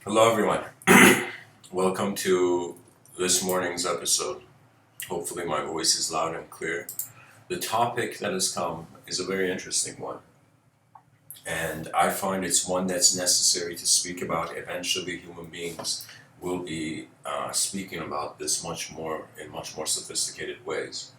Hello, everyone. Welcome to this morning's episode. Hopefully, my voice is loud and clear. The topic that has come is a very interesting one, and I find it's one that's necessary to speak about. Eventually, human beings will be speaking about this much more in much more sophisticated ways.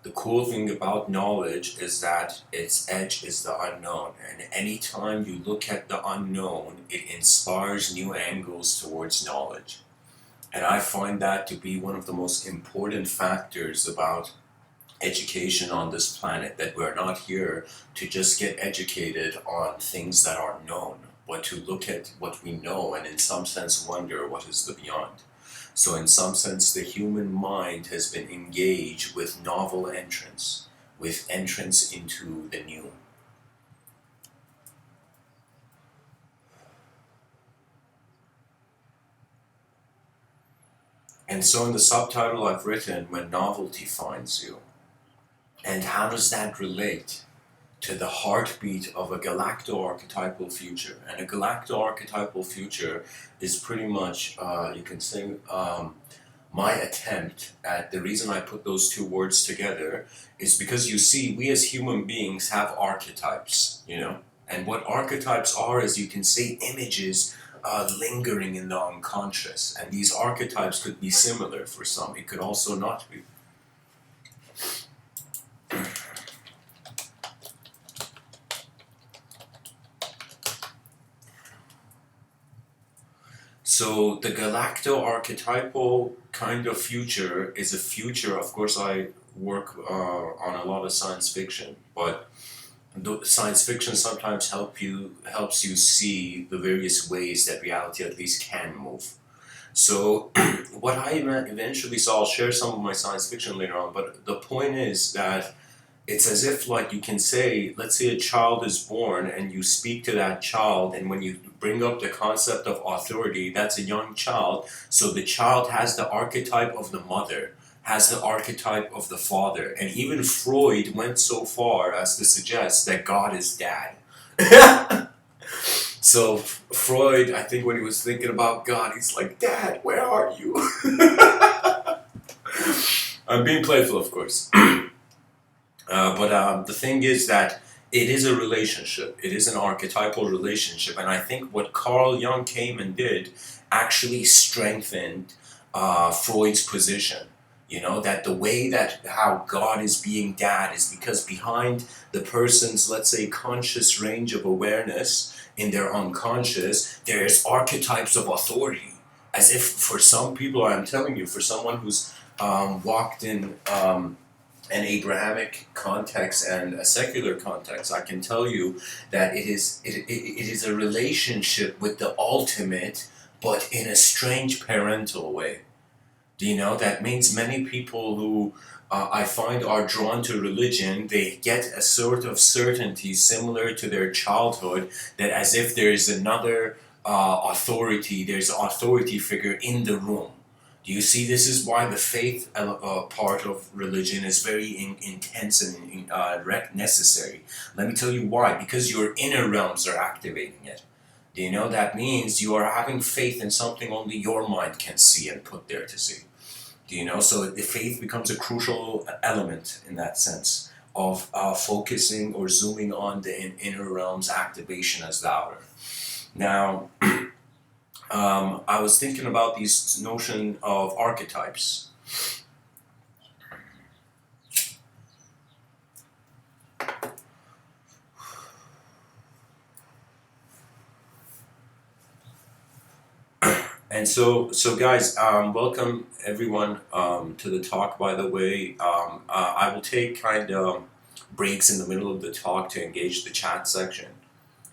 The cool thing about knowledge is that its edge is the unknown, and anytime you look at the unknown, it inspires new angles towards knowledge. And I find that to be one of the most important factors about education on this planet, that we're not here to just get educated on things that are known, but to look at what we know and in some sense wonder what is the beyond. So in some sense, the human mind has been engaged with novel entrance, with entrance into the new. And so in the subtitle I've written, When Novelty Finds You. And how does that relate to the heartbeat of a galacto-archetypal future? And a galacto-archetypal future is pretty much, you can say, my attempt at the reason I put those two words together is because you see, we as human beings have archetypes. And what archetypes are is, you can say, images lingering in the unconscious. And these archetypes could be similar for some, it could also not be. So the galacto-archetypal kind of future is a future. Of course, I work on a lot of science fiction, but science fiction sometimes helps you see the various ways that reality at least can move. So what I eventually saw, I'll share some of my science fiction later on, but the point is that it's as if, like, you can say, let's say a child is born and you speak to that child, and when you bring up the concept of authority, that's a young child. So the child has the archetype of the mother, has the archetype of the father, and even Freud went so far as to suggest that God is dad. So Freud, I think, when he was thinking about God, he's like, Dad, where are you? I'm being playful, of course. But the thing is that it is a relationship. It is an archetypal relationship. And I think what Carl Jung came and did actually strengthened Freud's position. That the way that how God is being dad is because behind the person's, let's say, conscious range of awareness in their unconscious, there's archetypes of authority. As if for some people, I'm telling you, for someone who's walked in an Abrahamic context and a secular context, I can tell you that it is a relationship with the ultimate, but in a strange parental way. That means many people who I find are drawn to religion, they get a sort of certainty similar to their childhood, that as if there is another authority, there's an authority figure in the room. Do you see? This is why the faith part of religion is very intense and necessary. Let me tell you why. Because your inner realms are activating it. Do you know that means you are having faith in something only your mind can see and put there to see? Do you know? So the faith becomes a crucial element in that sense of focusing or zooming on the inner realms activation as louder. Now, I was thinking about this notion of archetypes. And so guys, welcome everyone to the talk. By the way, I will take kind of breaks in the middle of the talk to engage the chat section.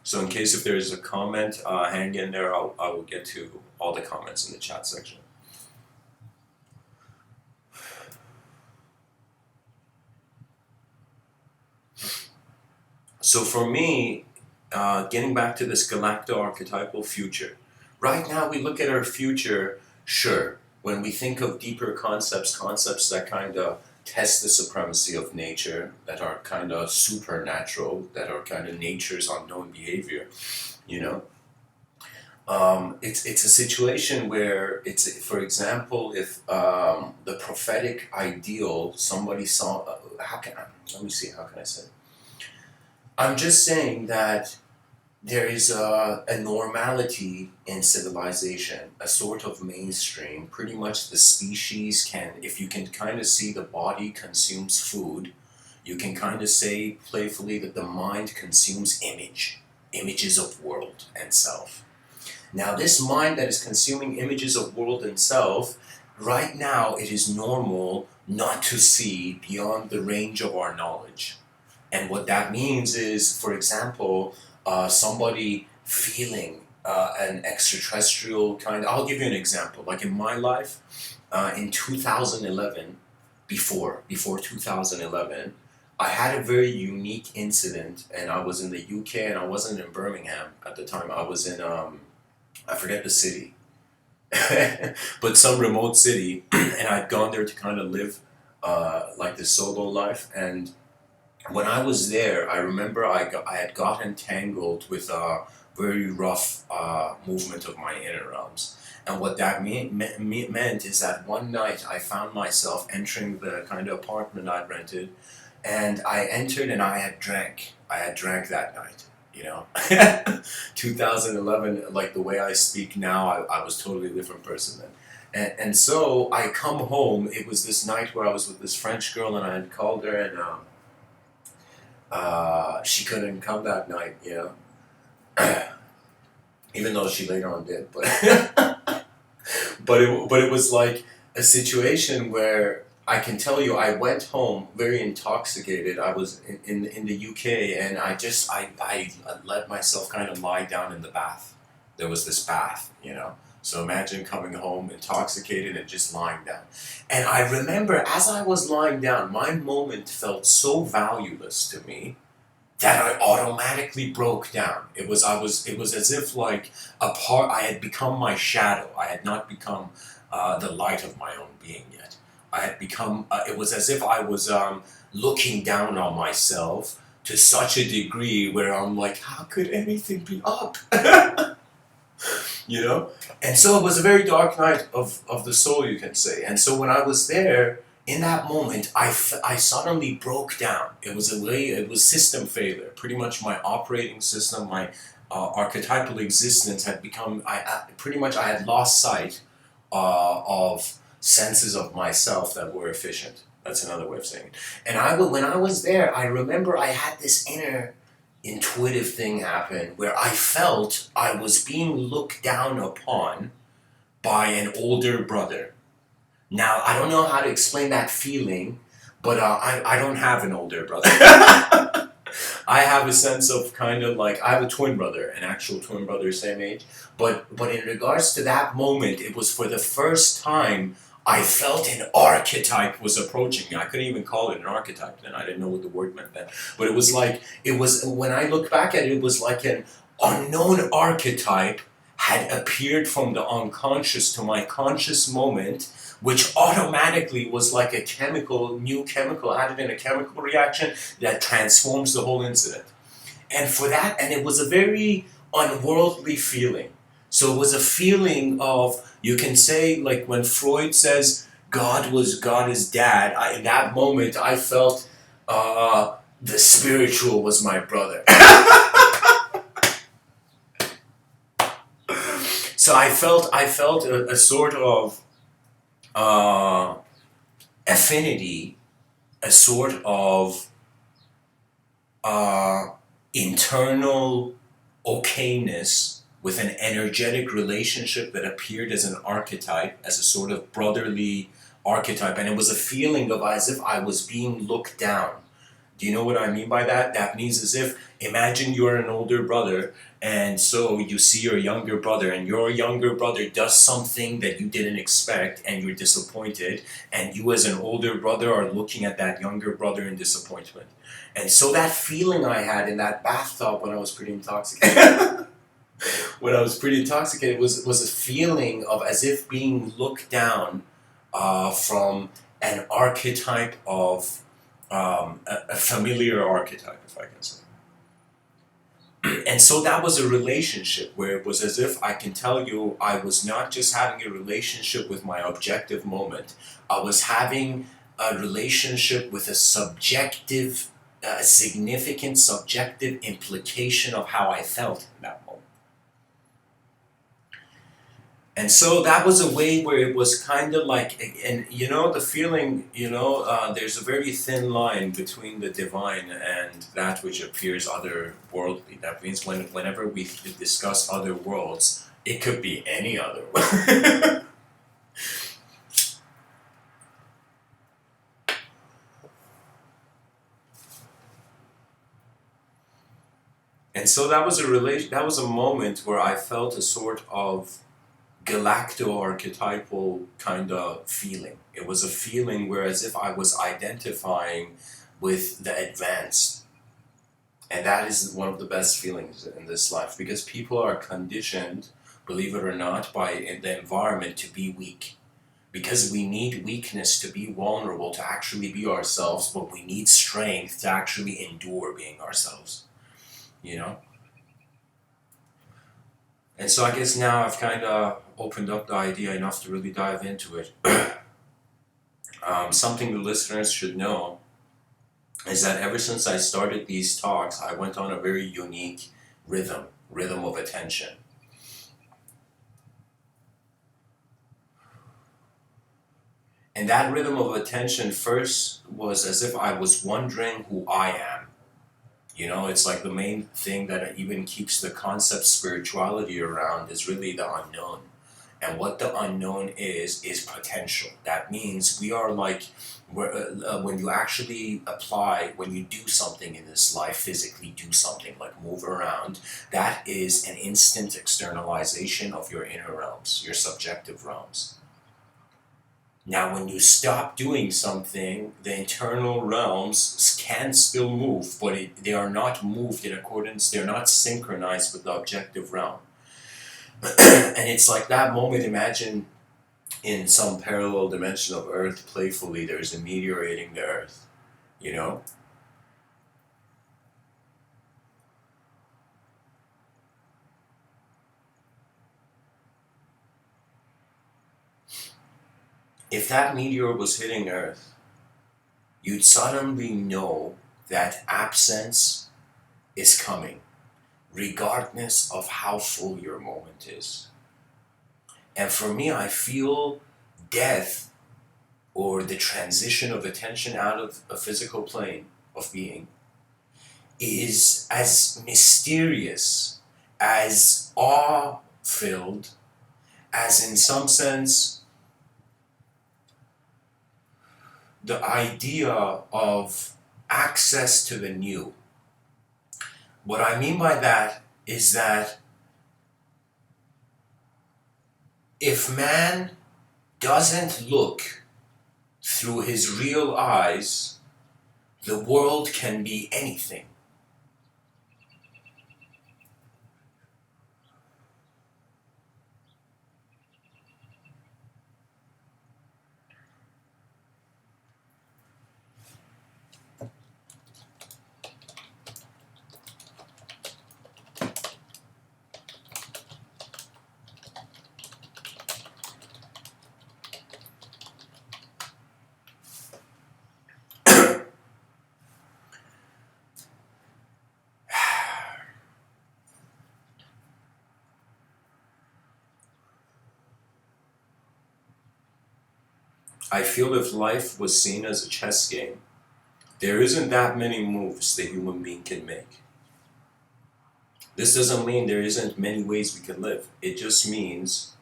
So in case if there is a comment, hang in there. I will get to all the comments in the chat section. So for me, getting back to this galacto-archetypal future, right now we look at our future, sure, when we think of deeper concepts that kind of test the supremacy of nature, that are kind of supernatural, that are kind of nature's unknown behavior, you know. It's a situation where it's, for example, if the prophetic ideal somebody saw, how can I, let me see, how can I say? I'm just saying that there is a normality in civilization, a sort of mainstream. Pretty much the species can, if you can kind of see the body consumes food, you can kind of say playfully that the mind consumes images of world and self. Now, this mind that is consuming images of world and self, right now it is normal not to see beyond the range of our knowledge. And what that means is, for example, somebody feeling an extraterrestrial kind. I'll give you an example. Like in my life, in 2011, before 2011, I had a very unique incident, and I was in the UK, and I wasn't in Birmingham at the time. I was in I forget the city, but some remote city, and I'd gone there to kind of live like the solo life. And when I was there, I remember I had gotten tangled with a very rough movement of my inner realms. And what that meant is that one night I found myself entering the kind of apartment I'd rented, and I entered and I had drank. I had drank that night, you know. 2011, like the way I speak now, I was totally a different person then. And so I come home. It was this night where I was with this French girl, and I had called her, and she couldn't come that night, you know, even though she later on did. But but it was like a situation where I can tell you, I went home very intoxicated. I was in the UK, and I let myself kind of lie down in the bath. There was this bath, you know. So imagine coming home intoxicated and just lying down. And I remember as I was lying down, my moment felt so valueless to me that I automatically broke down. It was as if like I had become my shadow. I had not become the light of my own being yet. I had become, it was as if I was looking down on myself to such a degree where I'm like, how could anything be up? You know? And so it was a very dark night of the soul, you can say. And so when I was there, in that moment, I suddenly broke down. It was system failure. Pretty much my operating system, my archetypal existence had become, pretty much I had lost sight of senses of myself that were efficient. That's another way of saying it. And when I was there, I remember I had this inner intuitive thing happen where I felt I was being looked down upon by an older brother. Now, I don't know how to explain that feeling, but I don't have an older brother. I have a sense of kind of like, I have a twin brother, an actual twin brother, same age. But in regards to that moment, it was for the first time I felt an archetype was approaching me. I couldn't even call it an archetype then. I didn't know what the word meant then. But it was like, when I look back at it, it was like an unknown archetype had appeared from the unconscious to my conscious moment, which automatically was like a new chemical added in a chemical reaction that transforms the whole incident. And for that, and it was a very unworldly feeling. So it was a feeling of, you can say, like when Freud says God is dad, in that moment I felt the spiritual was my brother. So I felt a sort of affinity, a sort of internal okayness with an energetic relationship that appeared as an archetype, as a sort of brotherly archetype. And it was a feeling of as if I was being looked down. Do you know what I mean by that? That means as if, imagine you're an older brother, and so you see your younger brother, and your younger brother does something that you didn't expect, and you're disappointed, and you as an older brother are looking at that younger brother in disappointment. And so that feeling I had in that bathtub when I was pretty intoxicated, was a feeling of as if being looked down from an archetype of a familiar archetype, if I can say. And so that was a relationship where it was as if I can tell you I was not just having a relationship with my objective moment, I was having a relationship with a subjective, significant subjective implication of how I felt in that moment. And so that was a way where it was kind of like, and you know, the feeling, there's a very thin line between the divine and that which appears otherworldly. That means whenever we discuss other worlds, it could be any other world. And so that was that was a moment where I felt a sort of Galacto-Archetypal kind of feeling. It was a feeling where as if I was identifying with the advanced. And that is one of the best feelings in this life, because people are conditioned, believe it or not, by the environment to be weak. Because we need weakness to be vulnerable, to actually be ourselves, but we need strength to actually endure being ourselves. You know? And so I guess now I've kind of opened up the idea enough to really dive into it. Something the listeners should know is that ever since I started these talks, I went on a very unique rhythm of attention. And that rhythm of attention first was as if I was wondering who I am. You know, it's like the main thing that even keeps the concept spirituality around is really the unknown. And what the unknown is potential. That means we are like, when you actually apply, when you do something in this life, physically do something like move around, that is an instant externalization of your inner realms, your subjective realms. Now, when you stop doing something, the internal realms can still move, but they are not moved in accordance, they're not synchronized with the objective realm. And it's like that moment, imagine in some parallel dimension of Earth, playfully, there's a meteor hitting the Earth, you know? If that meteor was hitting Earth, you'd suddenly know that absence is coming, regardless of how full your moment is. And for me, I feel death, or the transition of attention out of a physical plane of being, is as mysterious, as awe-filled, as in some sense the idea of access to the new. What I mean by that is that if man doesn't look through his real eyes, the world can be anything. I feel if life was seen as a chess game, there isn't that many moves the human being can make. This doesn't mean there isn't many ways we can live. It just means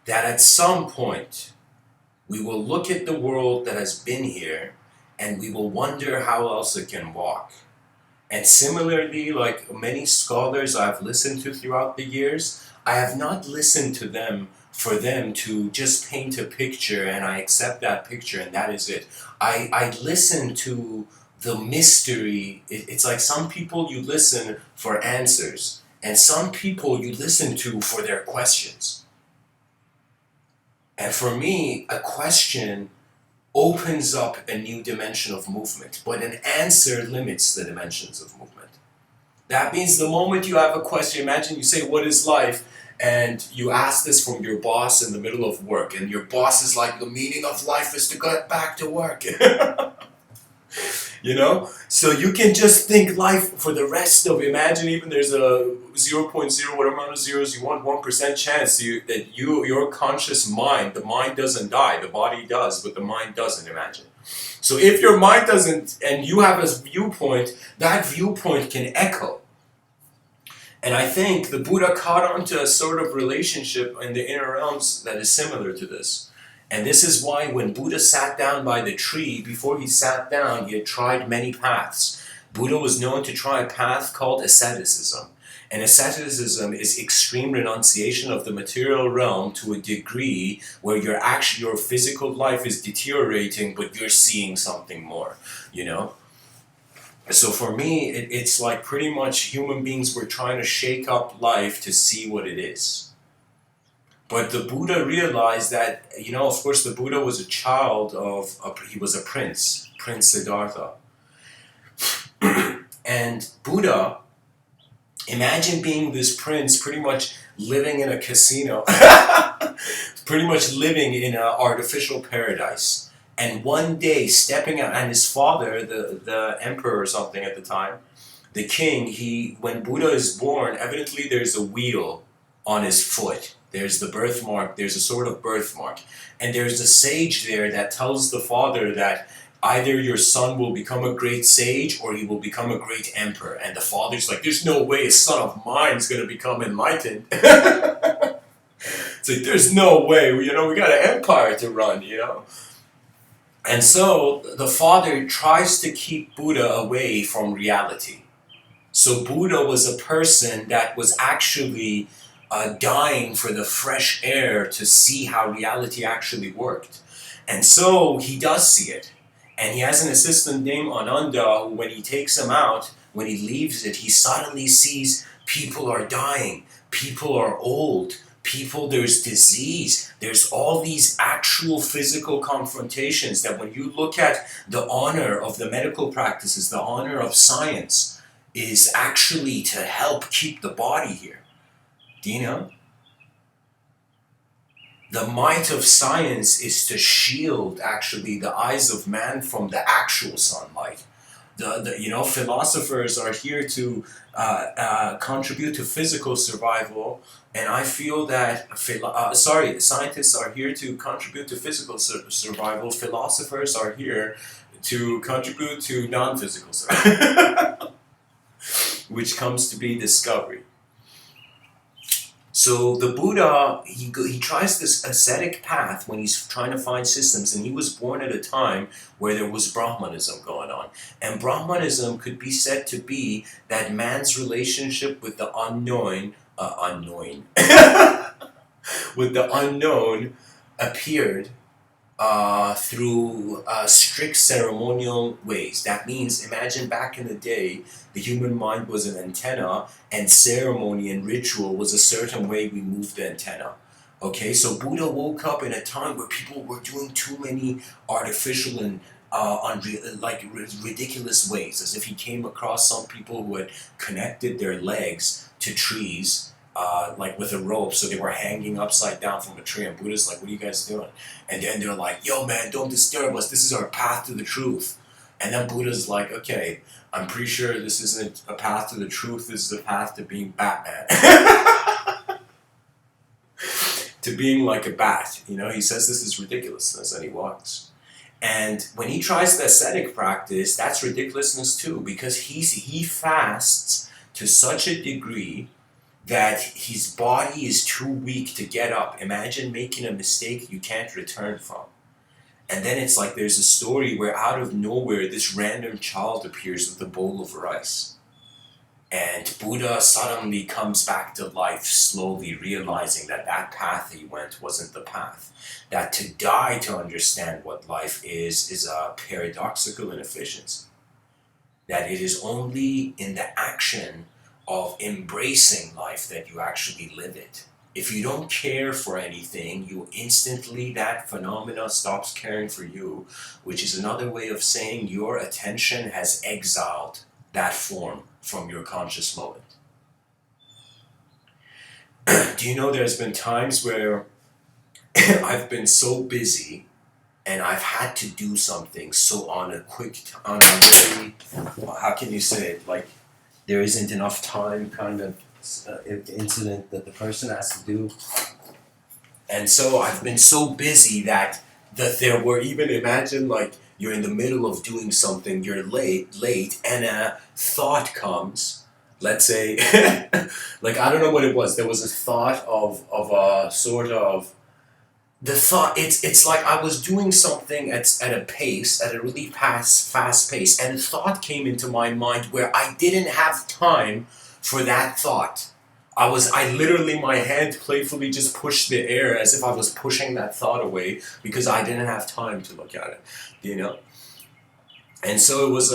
that at some point we will look at the world that has been here and we will wonder how else it can walk. And similarly, like many scholars I've listened to throughout the years, I have not listened to them for them to just paint a picture and I accept that picture and that is it. I listen to the mystery. It's like some people you listen for answers and some people you listen to for their questions. And for me, a question opens up a new dimension of movement, but an answer limits the dimensions of movement. That means the moment you have a question, imagine you say, what is life? And you ask this from your boss in the middle of work, and your boss is like, the meaning of life is to get back to work. You know? So you can just think life for the rest of, imagine even there's a 0.0 whatever amount of zeros you want, 1% chance that your conscious mind, the mind doesn't die, the body does, but the mind doesn't, imagine. So if your mind doesn't, and you have a viewpoint, that viewpoint can echo. And I think the Buddha caught on to a sort of relationship in the inner realms that is similar to this. And this is why when Buddha sat down by the tree, before he sat down, he had tried many paths. Buddha was known to try a path called asceticism. And asceticism is extreme renunciation of the material realm to a degree where your physical life is deteriorating, but you're seeing something more, you know? So for me, it's like pretty much human beings were trying to shake up life to see what it is. But the Buddha realized that, you know, of course the Buddha was a child of, he was a prince, Prince Siddhartha. And Buddha, imagine being this prince pretty much living in a casino, pretty much living in an artificial paradise. And one day stepping out, and his father, the emperor or something at the time, the king, when Buddha is born, evidently there's a wheel on his foot. There's the birthmark, there's a sort of birthmark. And there's a sage there that tells the father that either your son will become a great sage or he will become a great emperor. And the father's like, there's no way a son of mine is going to become enlightened. It's like, there's no way, you know, we got an empire to run, you know. And so the father tries to keep Buddha away from reality. So Buddha was a person that was actually dying for the fresh air to see how reality actually worked. And so he does see it. And he has an assistant named Ananda who, when he takes him out, when he leaves it, he suddenly sees people are dying, people are old, there's disease, there's all these actual physical confrontations that when you look at the honor of the medical practices, the honor of science is actually to help keep the body here. Do you know? The might of science is to shield actually the eyes of man from the actual sunlight. Philosophers are here to contribute to physical survival, and I feel that scientists are here to contribute to physical survival. Philosophers are here to contribute to non-physical survival, which comes to be discovery. So the Buddha, he tries this ascetic path when he's trying to find systems, and he was born at a time where there was Brahmanism going on. And Brahmanism could be said to be that man's relationship with the unknown with the unknown appeared through strict ceremonial ways. That means, imagine back in the day, the human mind was an antenna, and ceremony and ritual was a certain way we moved the antenna. Okay, so Buddha woke up in a time where people were doing too many artificial and ridiculous ways, as if he came across some people who had connected their legs to trees, with a rope, so they were hanging upside down from a tree, and Buddha's like, what are you guys doing? And then they're like, yo man, don't disturb us, this is our path to the truth. And then Buddha's like, okay, I'm pretty sure this isn't a path to the truth, this is a path to being Batman. To being like a bat, you know, he says this is ridiculousness, and he walks. And when he tries the ascetic practice, that's ridiculousness too, because he fasts to such a degree that his body is too weak to get up. Imagine making a mistake you can't return from. And then it's like there's a story where out of nowhere this random child appears with a bowl of rice. And Buddha suddenly comes back to life, slowly realizing that that path he went wasn't the path. That to die to understand what life is a paradoxical inefficiency. That it is only in the action of embracing life that you actually live it. If you don't care for anything, you instantly, that phenomena stops caring for you, which is another way of saying your attention has exiled that form from your conscious moment. Do you know there's been times where I've been so busy and I've had to do something so on a very, how can you say it, like there isn't enough time kind of incident that the person has to do. And so I've been so busy that there were even, imagine like you're in the middle of doing something, you're late, and a thought comes. Let's say, like I don't know what it was. There was a thought of a sort of the thought. It's like I was doing something at a pace, at a really fast pace, and a thought came into my mind where I didn't have time for that thought. I literally, my hand playfully just pushed the air as if I was pushing that thought away because I didn't have time to look at it, you know? And so it was,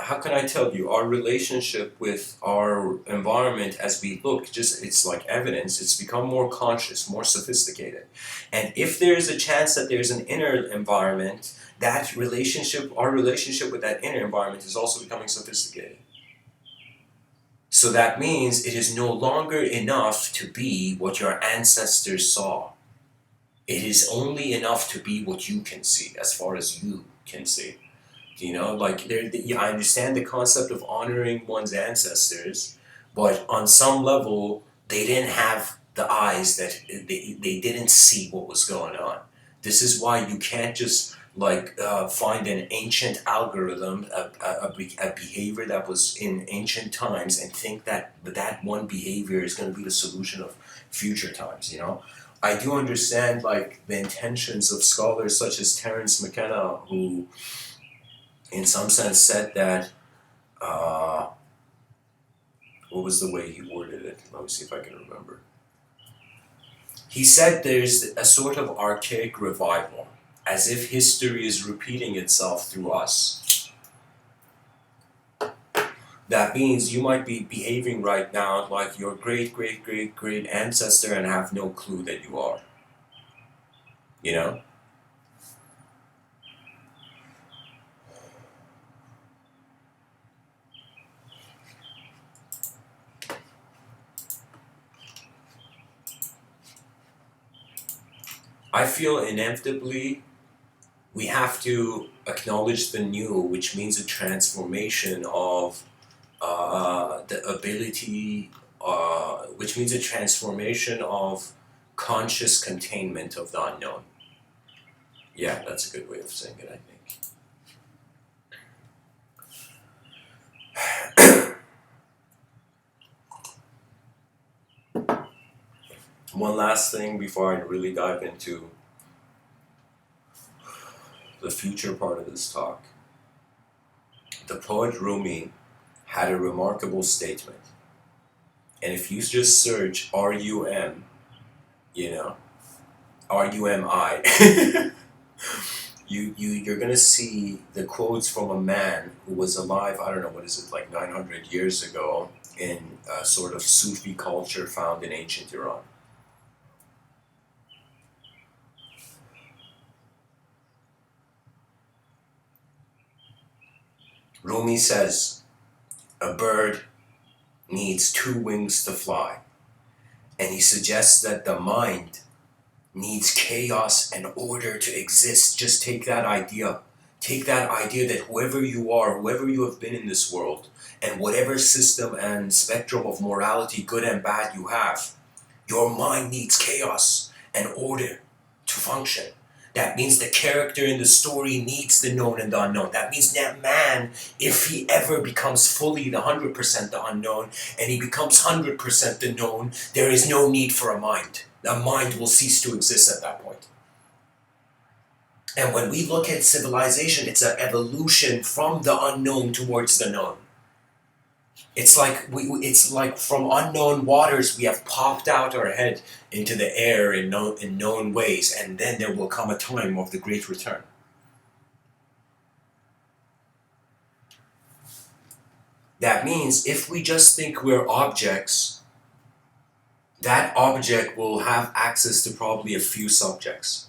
how can I tell you, our relationship with our environment as we look, just, it's like evidence, it's become more conscious, more sophisticated. And if there's a chance that there's an inner environment, that relationship, our relationship with that inner environment is also becoming sophisticated. So that means it is no longer enough to be what your ancestors saw. It is only enough to be what you can see, as far as you can see. You know, like I understand the concept of honoring one's ancestors, but on some level, they didn't have the eyes that they didn't see what was going on. This is why you can't just like find an ancient algorithm, a behavior that was in ancient times, and think that that one behavior is going to be the solution of future times. You know, I do understand like the intentions of scholars such as Terence McKenna, who in some sense said that, what was the way he worded it? Let me see if I can remember. He said there's a sort of archaic revival, as if history is repeating itself through us. That means you might be behaving right now like your great ancestor and have no clue that you are. You know? I feel inevitably we have to acknowledge the new, which means a transformation of the ability, which means a transformation of conscious containment of the unknown. Yeah, that's a good way of saying it, I think. One last thing before I really dive into the future part of this talk. The poet Rumi had a remarkable statement. And if you just search R-U-M, you know, R-U-M-I, you're gonna see the quotes from a man who was alive, I don't know, what is it, like 900 years ago, in a sort of Sufi culture found in ancient Iran. Rumi says, a bird needs two wings to fly, and he suggests that the mind needs chaos and order to exist. Just take that idea. Take that idea that whoever you are, whoever you have been in this world, and whatever system and spectrum of morality, good and bad, you have, your mind needs chaos and order to function. That means the character in the story needs the known and the unknown. That means that man, if he ever becomes fully the 100% the unknown, and he becomes 100% the known, there is no need for a mind. The mind will cease to exist at that point. And when we look at civilization, it's an evolution from the unknown towards the known. It's like from unknown waters we have popped out our head into the air in known ways, and then there will come a time of the great return. That means if we just think we're objects that object will have access to probably a few subjects.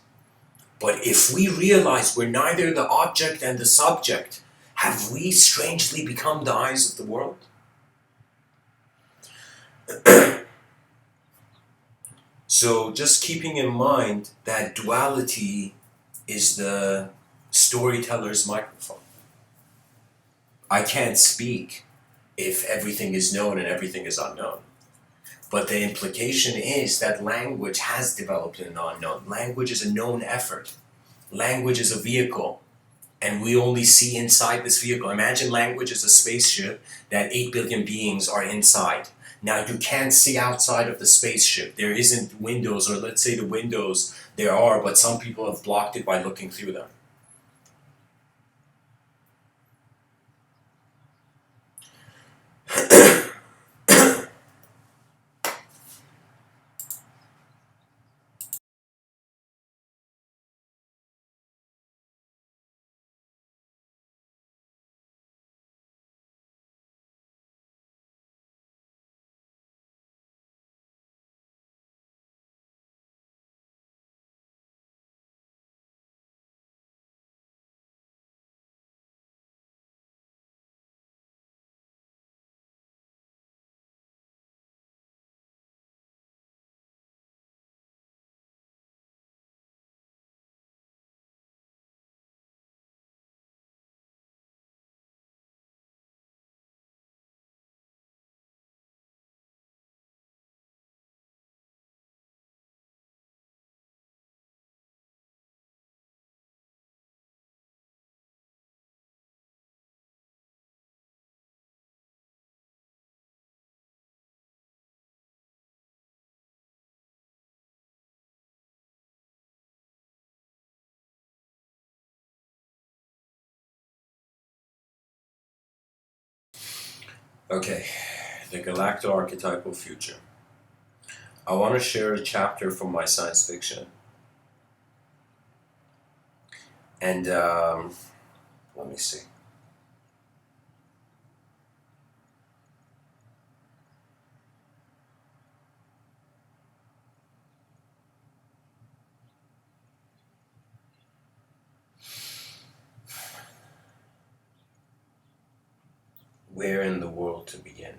But if we realize we're neither the object and the subject, have we strangely become the eyes of the world? So just keeping in mind that duality is the storyteller's microphone. I can't speak if everything is known and everything is unknown. But the implication is that language has developed in the unknown. Language is a known effort. Language is a vehicle, and we only see inside this vehicle. Imagine language is a spaceship that 8 billion beings are inside. Now you can't see outside of the spaceship. There isn't windows, or let's say the windows there are, but some people have blocked it by looking through them. Okay, the Galacto-Archetypal future. I want to share a chapter from my science fiction. And let me see. Where in the world to begin?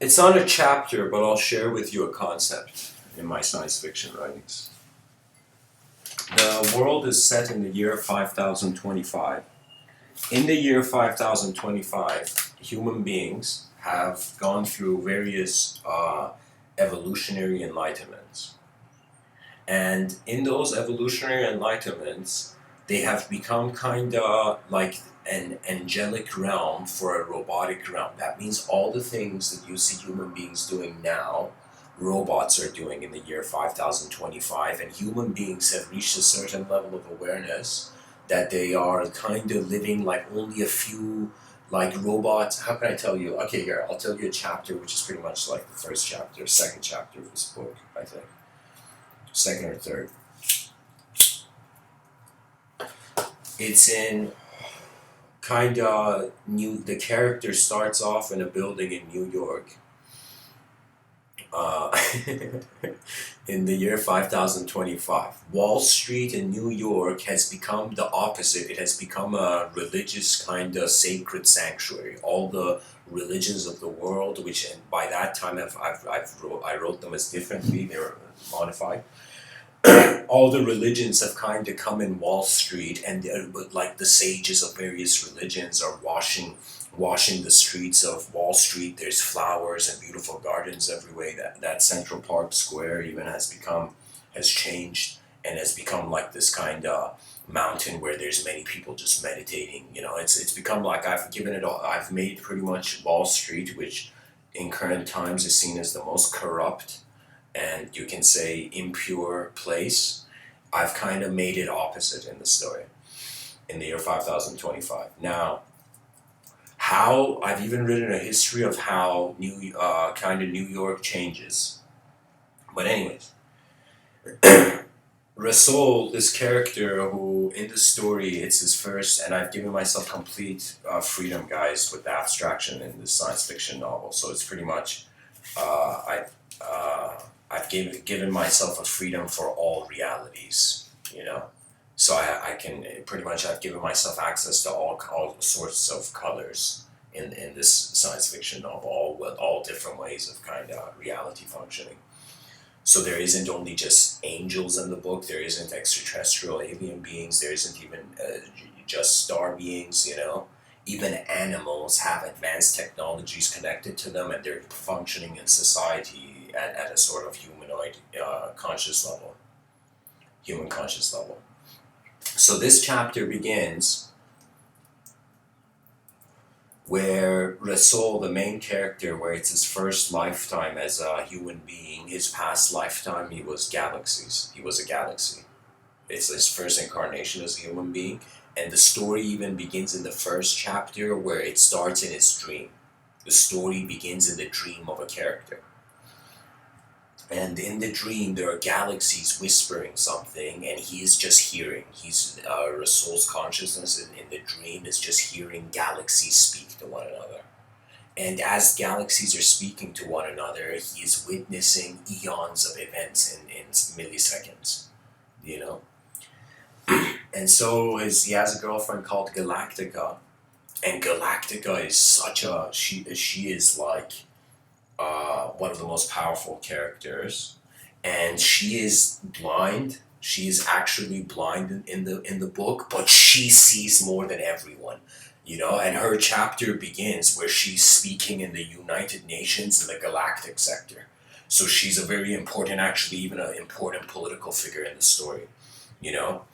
It's not a chapter, but I'll share with you a concept in my science fiction writings. The world is set in the year 5025. In the year 5025, human beings have gone through various evolutionary enlightenments. And in those evolutionary enlightenments, they have become kind of like an angelic realm for a robotic realm. That means all the things that you see human beings doing now, robots are doing in the year 5025, and human beings have reached a certain level of awareness that they are kind of living like only a few like robots. How can I tell you? Okay, here, I'll tell you a chapter which is pretty much like the first chapter, second chapter of this book, I think. Second or third. It's in kind of the character starts off in a building in New York. Uh, in the year 5025. Wall Street in New York has become the opposite. It has become a religious kind of sacred sanctuary. All the religions of the world, which and by that time I wrote them as differently, they were modified. All the religions have kind of come in Wall Street, and like the sages of various religions are washing the streets of Wall Street. There's flowers and beautiful gardens everywhere. That Central Park Square even has changed and has become like this kind of mountain where there's many people just meditating. You know, it's become like I've given it all. I've made pretty much Wall Street, which in current times is seen as the most corrupt and you can say impure place. I've kind of made it opposite in the story in the year 5025. Now, how I've even written a history of how New York changes. But anyways, Rasool, this character who in the story it's his first, and I've given myself complete freedom, guys, with the abstraction in this science fiction novel. So it's pretty much I've given myself a freedom for all realities, you know. So I can pretty much I've given myself access to all sorts of colors in this science fiction novel, all different ways of kind of reality functioning. So there isn't only just angels in the book. There isn't extraterrestrial alien beings. There isn't even just star beings. You know, even animals have advanced technologies connected to them, and they're functioning in society at a sort of humanoid conscious level, human conscious level. So this chapter begins where Rasool, the main character, where it's his first lifetime as a human being. His past lifetime, he was galaxies. He was a galaxy. It's his first incarnation as a human being. And the story even begins in the first chapter where it starts in his dream. The story begins in the dream of a character. And in the dream, there are galaxies whispering something, and he is just hearing. Rasool's consciousness in the dream is just hearing galaxies speak to one another. And as galaxies are speaking to one another, he is witnessing eons of events in milliseconds, you know? And so he has a girlfriend called Galactica, and Galactica is she is like one of the most powerful characters, and she is blind. She is actually blind in the book, but she sees more than everyone, you know. And her chapter begins where she's speaking in the United Nations in the galactic sector. So she's a very important, actually even an important political figure in the story, you know.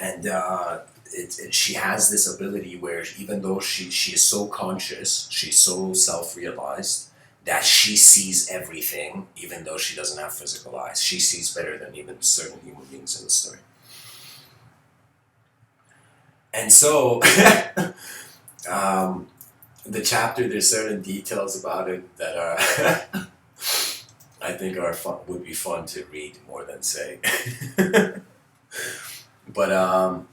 And she has this ability where even though she is so conscious, she's so self-realized that she sees everything, even though she doesn't have physical eyes. She sees better than even certain human beings in the story. And so, the chapter, there's certain details about it that are I think are fun, would be fun to read more than say. But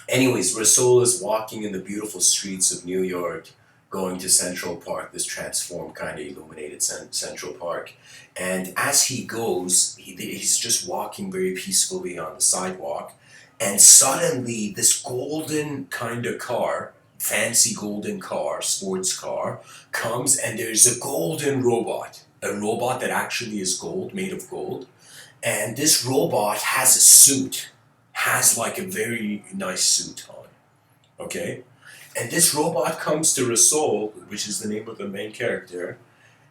anyways, Rasool is walking in the beautiful streets of New York, going to Central Park, this transformed kind of illuminated Central Park. And as he goes, he's just walking very peacefully on the sidewalk, and suddenly this golden kind of car, fancy golden car, sports car, comes, and there's a golden robot, a robot that actually is gold, made of gold. And this robot has a suit, has like a very nice suit on, okay? And this robot comes to Rasool, which is the name of the main character,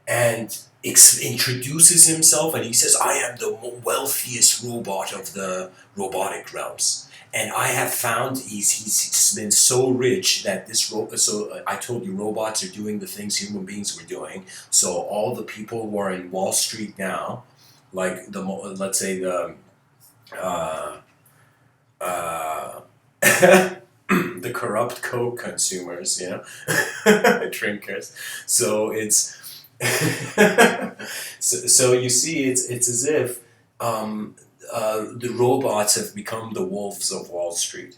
and introduces himself, and he says, I am the wealthiest robot of the robotic realms. And I have found he's been so rich that so I told you robots are doing the things human beings were doing. So all the people who are in Wall Street now, like let's say uh, the corrupt coke consumers, you know, drinkers. So it's so you see, it's as if the robots have become the wolves of Wall Street,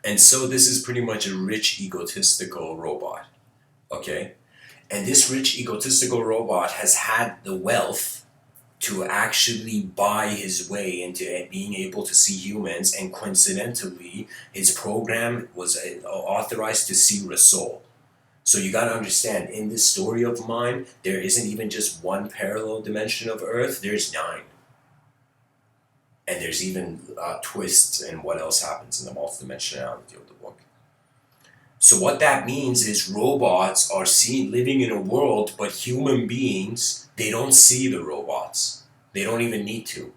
and so this is pretty much a rich, egotistical robot, okay? And this rich, egotistical robot has had the wealth to actually buy his way into being able to see humans, and coincidentally, his program was authorized to see Rasool. So you gotta understand, in this story of mine, there isn't even just one parallel dimension of Earth, there's 9. And there's even twists in what else happens in the multidimensionality of the book. So what that means is robots are living in a world, but human beings, they don't see the robots. They don't even need to,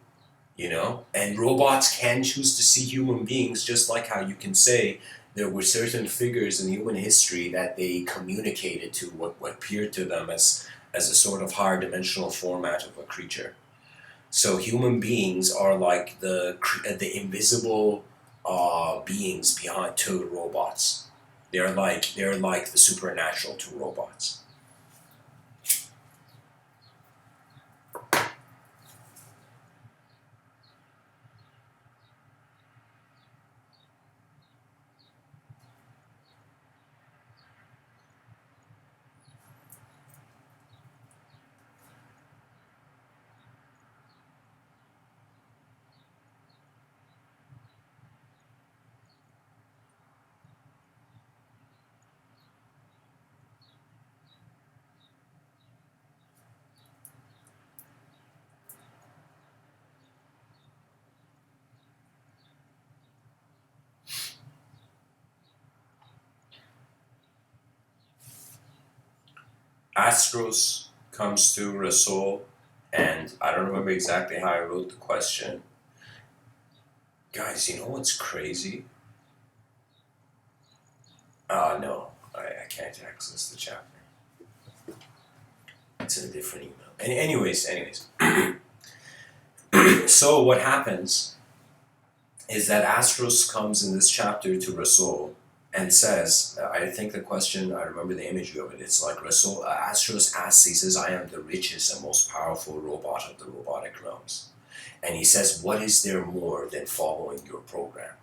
you know? And robots can choose to see human beings, just like how you can say there were certain figures in human history that they communicated to what appeared to them as a sort of higher dimensional format of a creature. So human beings are like the invisible beings behind to the robots. They're like the supernatural to robots. Astros comes to Rasul, and I don't remember exactly how I wrote the question. Guys, you know what's crazy? No, I can't access the chapter. It's in a different email. Anyways. So what happens is that Astros comes in this chapter to Rasul and says, I think the question, I remember the imagery of it, it's like Rasul, Astros asks, he says, I am the richest and most powerful robot of the robotic realms. And he says, what is there more than following your program?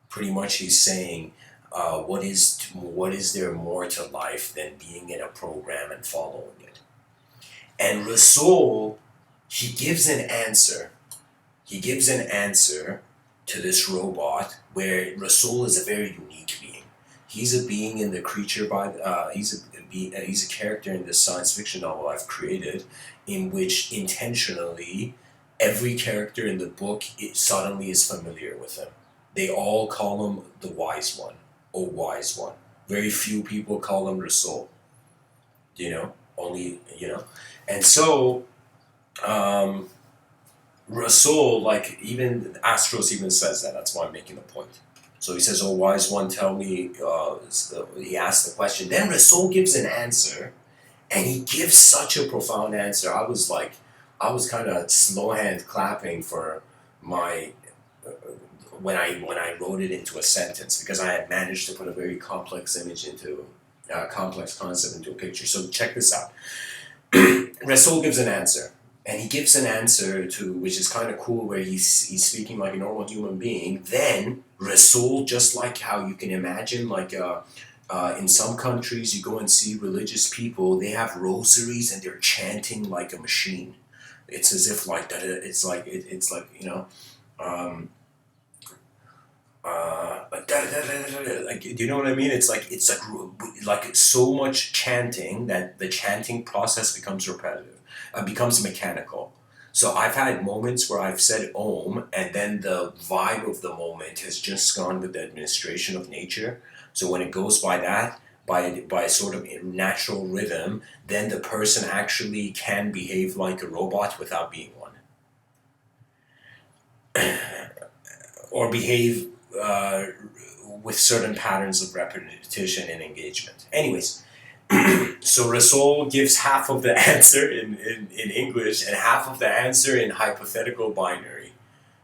Pretty much he's saying, what is there more to life than being in a program and following it? And Rasul, he gives an answer. He gives an answer to this robot where Rasul is a very unique being. He's a being in the creature he's a character in this science fiction novel I've created, in which intentionally every character in the book suddenly is familiar with him. They all call him the wise one, or wise one. Very few people call him Rasul. Only. And so Rasul, like, even Astros even says that. That's why I'm making the point. So he says, "Oh, wise one, tell me." He asks the question. Then Rasul gives an answer, and he gives such a profound answer. I was kind of slow hand clapping for my when I wrote it into a sentence, because I had managed to put a very complex image into complex concept into a picture. So check this out. Rasul gives an answer. And he gives an answer which is kind of cool, where he's speaking like a normal human being. Then Rasul, just like how you can imagine, like in some countries you go and see religious people, they have rosaries and they're chanting like a machine. It's as if like that. It's like like, do you know what I mean? It's like so much chanting that the chanting process becomes repetitive. Becomes mechanical. So I've had moments where I've said Om, and then the vibe of the moment has just gone with the administration of nature. So when it goes by that, by sort of natural rhythm, then the person actually can behave like a robot without being one. Or behave with certain patterns of repetition and engagement. Anyways, so Rasul gives half of the answer in English and half of the answer in hypothetical binary,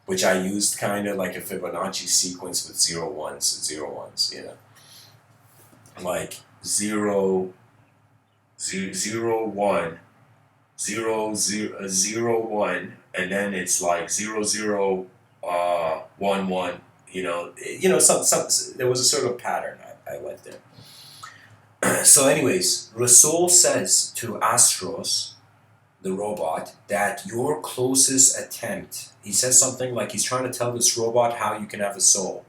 which I used kind of like a Fibonacci sequence with 0 1s, like 0 0 1 0 0 1, and then it's like 0 0 1 1. Some there was a sort of pattern I went there. So anyways, Rasul says to Astros, the robot, that your closest attempt, he says something like he's trying to tell this robot how you can have a soul.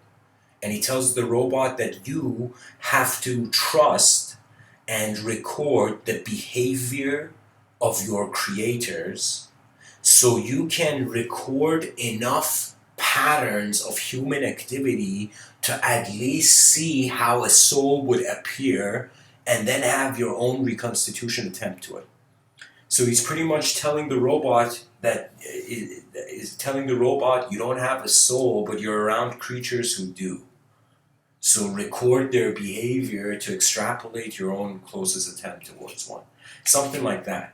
And he tells the robot that you have to trust and record the behavior of your creators, so you can record enough patterns of human activity to at least see how a soul would appear, and then have your own reconstitution attempt to it. So he's pretty much telling the robot you don't have a soul, but you're around creatures who do. So record their behavior to extrapolate your own closest attempt towards one. Something like that,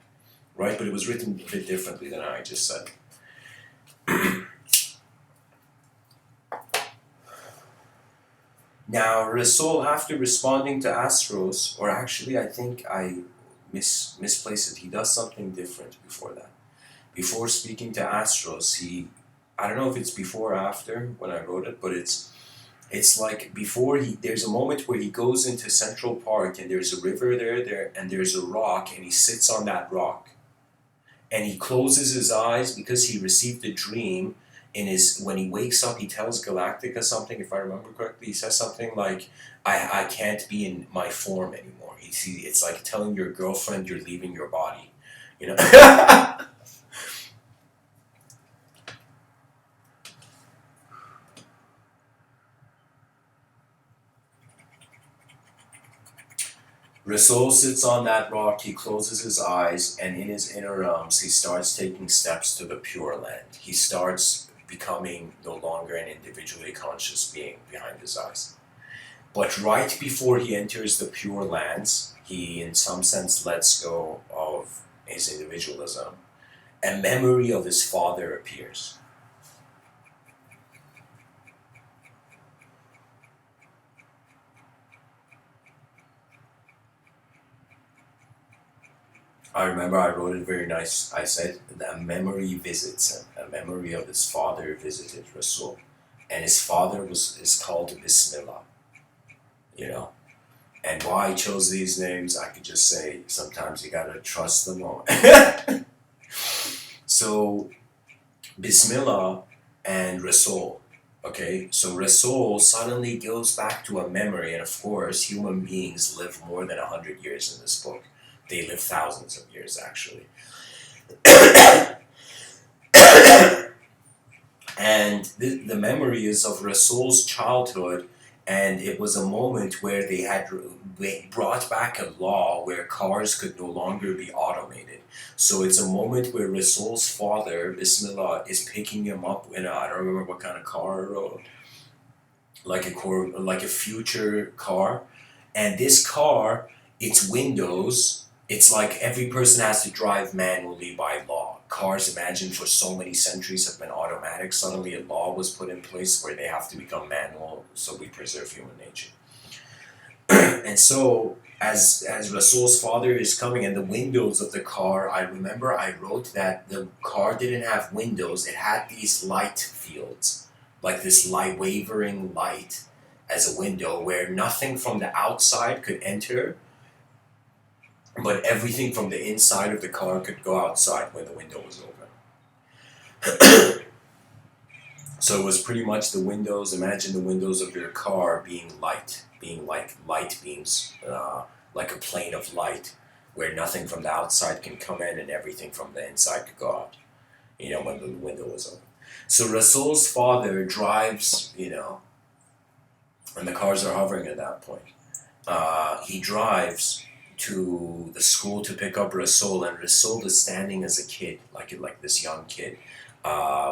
right? But it was written a bit differently than I just said. Now, Rasul, after responding to Astros, or actually I think I misplaced it, he does something different before that. Before speaking to Astros, I don't know if it's before or after when I wrote it, but it's like before there's a moment where he goes into Central Park, and there's a river there, and there's a rock, and he sits on that rock. And he closes his eyes because he received a dream. When he wakes up, he tells Galactica something, if I remember correctly. He says something like, I can't be in my form anymore. It's like telling your girlfriend you're leaving your body. Rasul sits on that rock, he closes his eyes, and in his inner realms, he starts taking steps to the Pure Land. He starts becoming no longer an individually conscious being behind his eyes. But right before he enters the Pure Lands, he, in some sense, lets go of his individualism. A memory of his father appears. I remember I wrote it very nice. I said, a memory visits him. A memory of his father visited Rasul. And his father is called Bismillah, you know. And why I chose these names, I could just say, sometimes you gotta trust them all. So, Bismillah and Rasul. Okay, so Rasul suddenly goes back to a memory, and of course, human beings live more than 100 years in this book. They live thousands of years, actually. And the memory is of Rasul's childhood, and it was a moment where they brought back a law where cars could no longer be automated. So it's a moment where Rasul's father, Bismillah, is picking him up in I don't remember what kind of car, like a future car, and this car, its windows, it's like every person has to drive manually by law. Cars, imagine, for so many centuries have been automatic. Suddenly a law was put in place where they have to become manual, so we preserve human nature. And so, as Rasul's father is coming, and the windows of the car, I remember I wrote that the car didn't have windows, it had these light fields, like this light, wavering light as a window where nothing from the outside could enter, but everything from the inside of the car could go outside when the window was open. So it was pretty much the windows, imagine the windows of your car being like light beams, like a plane of light, where nothing from the outside can come in and everything from the inside could go out, when the window was open. So Rasul's father drives, and the cars are hovering at that point. He drives to the school to pick up Rasul, and Rasul is standing as a kid, like this young kid,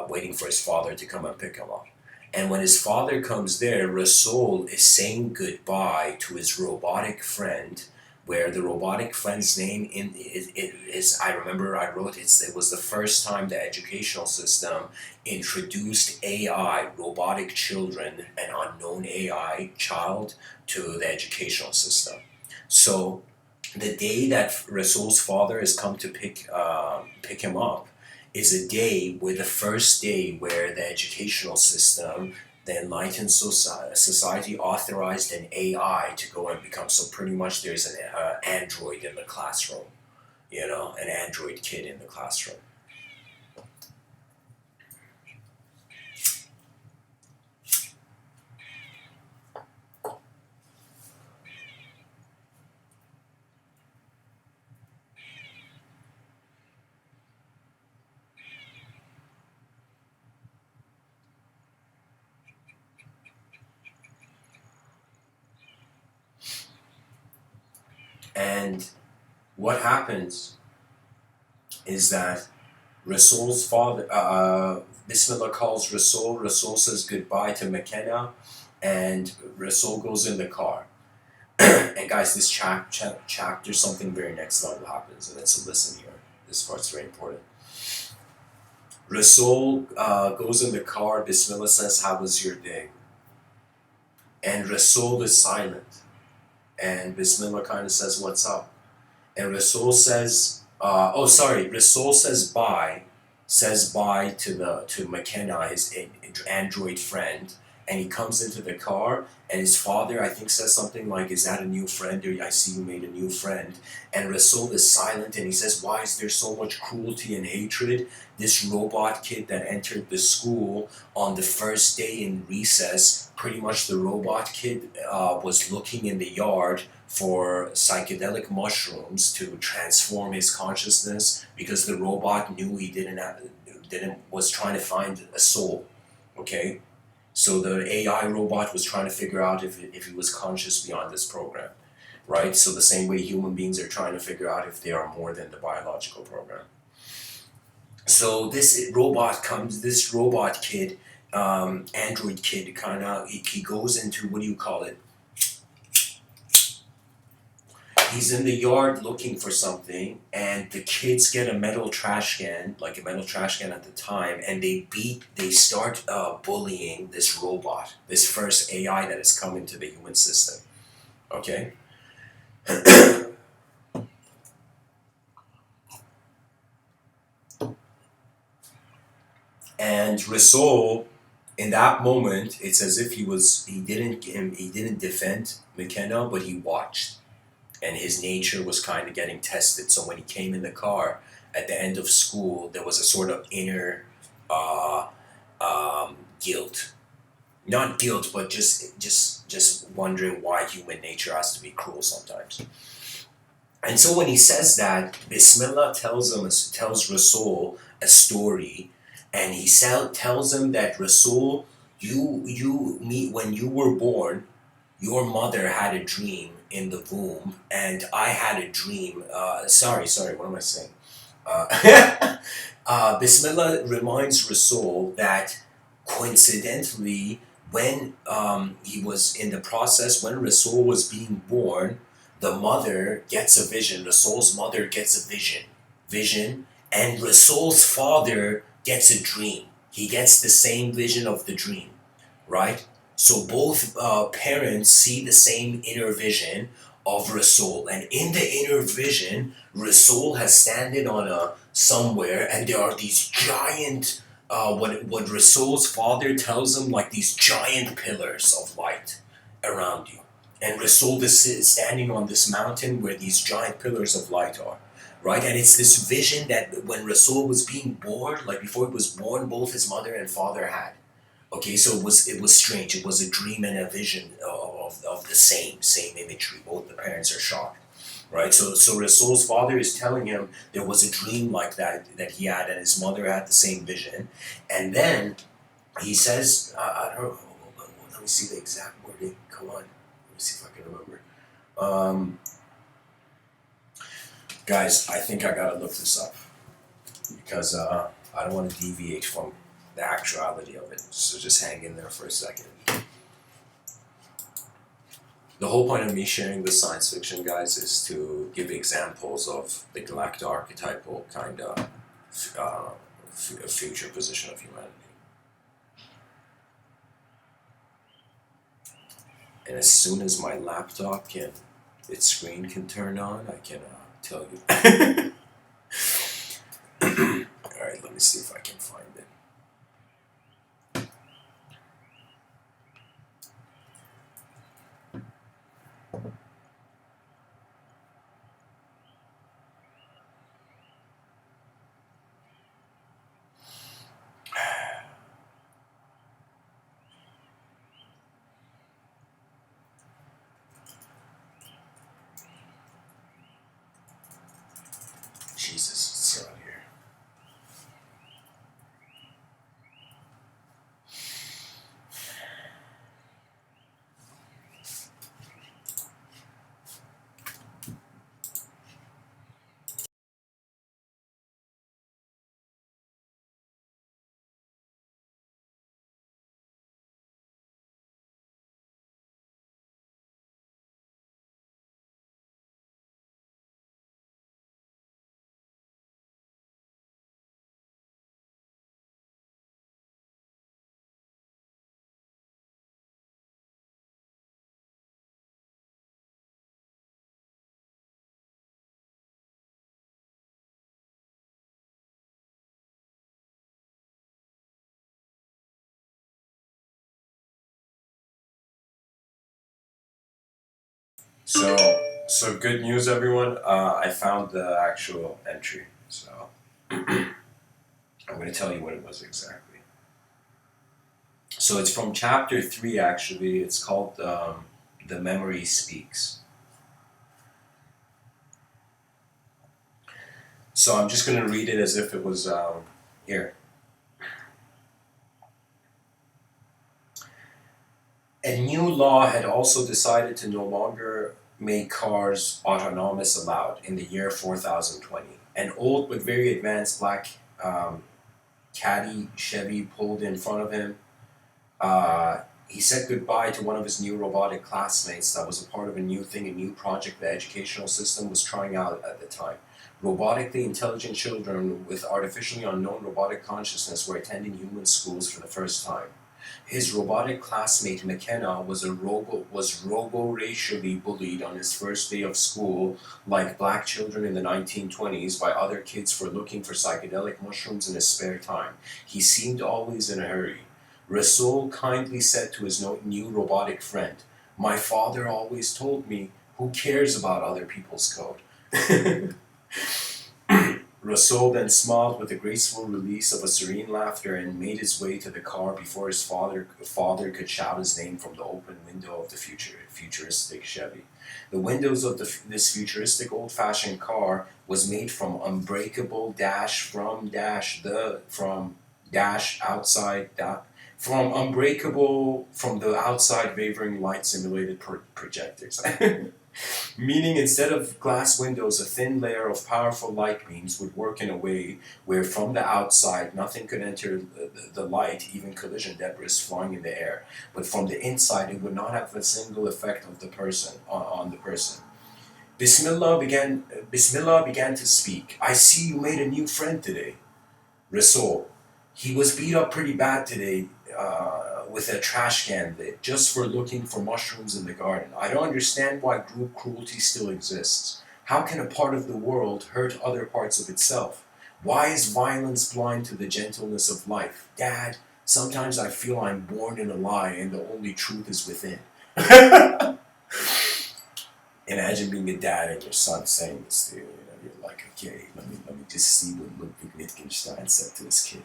waiting for his father to come and pick him up. And when his father comes there, Rasul is saying goodbye to his robotic friend, where the robotic friend's name is I remember I wrote it was the first time the educational system introduced AI, robotic children, an unknown AI child, to the educational system. So the day that Rasul's father has come to pick him up is a day where the first day where the educational system, the enlightened society, authorized an AI to go and become, so pretty much there's an android in the classroom, an android kid in the classroom. And what happens is that Rasul's father, Bismillah calls Rasul, Rasul says goodbye to McKenna, and Rasul goes in the car. And guys, this chapter, something very next level happens, and so listen here. This part's very important. Rasul goes in the car, Bismillah says, how was your day? And Rasul is silent. And Bismillah kind of says, what's up? And Rasul says, Rasul says bye to McKenna, his android friend, and he comes into the car, and his father, I think, says something like, is that a new friend? Or I see you made a new friend. And Rasul is silent, and he says, why is there so much cruelty and hatred? This robot kid that entered the school on the first day in recess, pretty much the robot kid was looking in the yard for psychedelic mushrooms to transform his consciousness, because the robot knew he was trying to find a soul, okay? So the AI robot was trying to figure out if he was conscious beyond this program. right? So the same way human beings are trying to figure out if they are more than the biological program. So this robot kid, android kid, kind of, he goes into, what do you call it? He's in the yard looking for something, and the kids get a metal trash can, like a metal trash can at the time, and they start bullying this robot, this first AI that has come into the human system. Okay? And Rasul, in that moment, it's as if he didn't defend McKenna, but he watched, and his nature was kind of getting tested. So when he came in the car at the end of school, there was a sort of inner uh, guilt, not guilt, but just wondering why human nature has to be cruel sometimes. And so when he says that, Bismillah tells Rasul a story, and tells him that, Rasul, when you were born, your mother had a dream in the womb, and I had a dream. Sorry, what am I saying? Bismillah reminds Rasul that coincidentally, when he was in the process, when Rasul was being born, the mother gets a vision. Rasul's mother gets a vision, and Rasul's father gets a dream. He gets the same vision of the dream, right? So both parents see the same inner vision of Rasul, and in the inner vision, Rasul has standing on a somewhere, and there are these giant, what Rasul's father tells him, like these giant pillars of light around you, and Rasul is standing on this mountain where these giant pillars of light are. Right, and it's this vision that when Rasul was being born, like before he was born, both his mother and father had. Okay, so it was strange. It was a dream and a vision of the same imagery. Both the parents are shocked, right? So Rasul's father is telling him there was a dream like that he had, and his mother had the same vision. And then he says, I don't know. Let me see the exact wording. Come on, let me see if I can remember. Guys, I think I gotta look this up because I don't want to deviate from the actuality of it. So just hang in there for a second. The whole point of me sharing this science fiction, guys, is to give examples of the Galacto-Archetypal kind of future position of humanity. And as soon as my laptop its screen can turn on, I can tell you. Alright, let me see if I can find it. Jesus, it's around here. So good news, everyone. I found the actual entry. So I'm going to tell you what it was exactly. So it's from chapter 3, actually. It's called The Memory Speaks. So I'm just going to read it as if it was here. A new law had also decided to no longer made cars autonomous allowed in the year 4020. An old but very advanced black caddy Chevy pulled in front of him. He said goodbye to one of his new robotic classmates that was a part of a new thing, a new project the educational system was trying out at the time. Robotically intelligent children with artificially unknown robotic consciousness were attending human schools for the first time. His robotic classmate McKenna was robo-racially bullied on his first day of school, like black children in the 1920s, by other kids for looking for psychedelic mushrooms in his spare time. He seemed always in a hurry. Rasul kindly said to his new robotic friend, "My father always told me, who cares about other people's code?" Rasul then smiled with a graceful release of a serene laughter and made his way to the car before his father could shout his name from the open window of the futuristic Chevy. The windows of this futuristic old-fashioned car was made from unbreakable from unbreakable from the outside wavering light simulated projectors. Meaning instead of glass windows, a thin layer of powerful light beams would work in a way where from the outside nothing could enter the light, even collision debris flying in the air. But from the inside it would not have a single effect of the person on the person. Bismillah began to speak. "I see you made a new friend today." Rasul. "He was beat up pretty bad today with a trash can lid just for looking for mushrooms in the garden. I don't understand why group cruelty still exists. How can a part of the world hurt other parts of itself? Why is violence blind to the gentleness of life? Dad, sometimes I feel I'm born in a lie and the only truth is within." Imagine being a dad and your son saying this to you. You're like, okay, let me just see what Ludwig Wittgenstein said to his kid.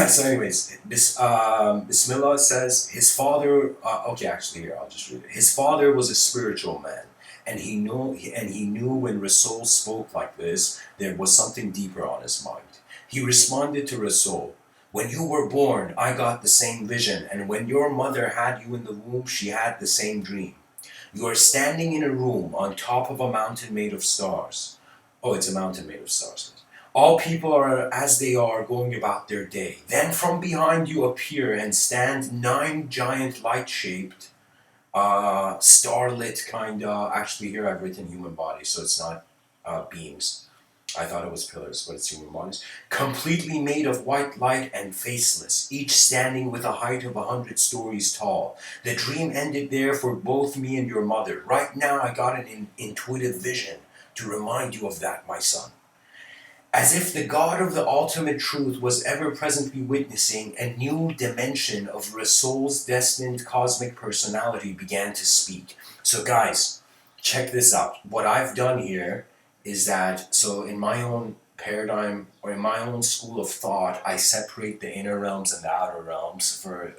So, anyways, Bismillah says his father. Okay, actually, here I'll just read it. His father was a spiritual man, and he knew when Rasul spoke like this, there was something deeper on his mind. He responded to Rasul, "When you were born, I got the same vision, and when your mother had you in the womb, she had the same dream. You are standing in a room on top of a mountain made of stars." Oh, it's a mountain made of stars. "All people are as they are, going about their day. Then from behind you appear and stand 9 giant light-shaped, starlit kinda. Actually, here I've written human bodies, so it's not beams. I thought it was pillars, but it's human bodies. Completely made of white light and faceless, each standing with a height of 100 stories tall. The dream ended there for both me and your mother. Right now I got an intuitive vision to remind you of that, my son." As if the God of the ultimate truth was ever presently witnessing, a new dimension of Rasul's destined cosmic personality began to speak. So guys, check this out. What I've done here is that, so in my own paradigm or in my own school of thought, I separate the inner realms and the outer realms for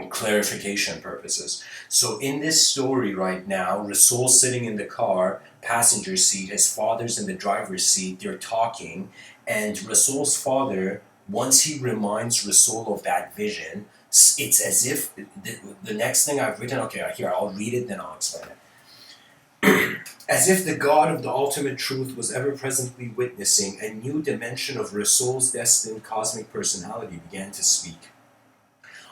clarification purposes. So in this story right now, Rasul's sitting in the car, passenger seat, his father's in the driver's seat, they're talking, and Rasul's father, once he reminds Rasul of that vision, it's as if the next thing I've written, okay, here, I'll read it, then I'll explain it. As if the God of the ultimate truth was ever presently witnessing, a new dimension of Rasul's destined cosmic personality began to speak.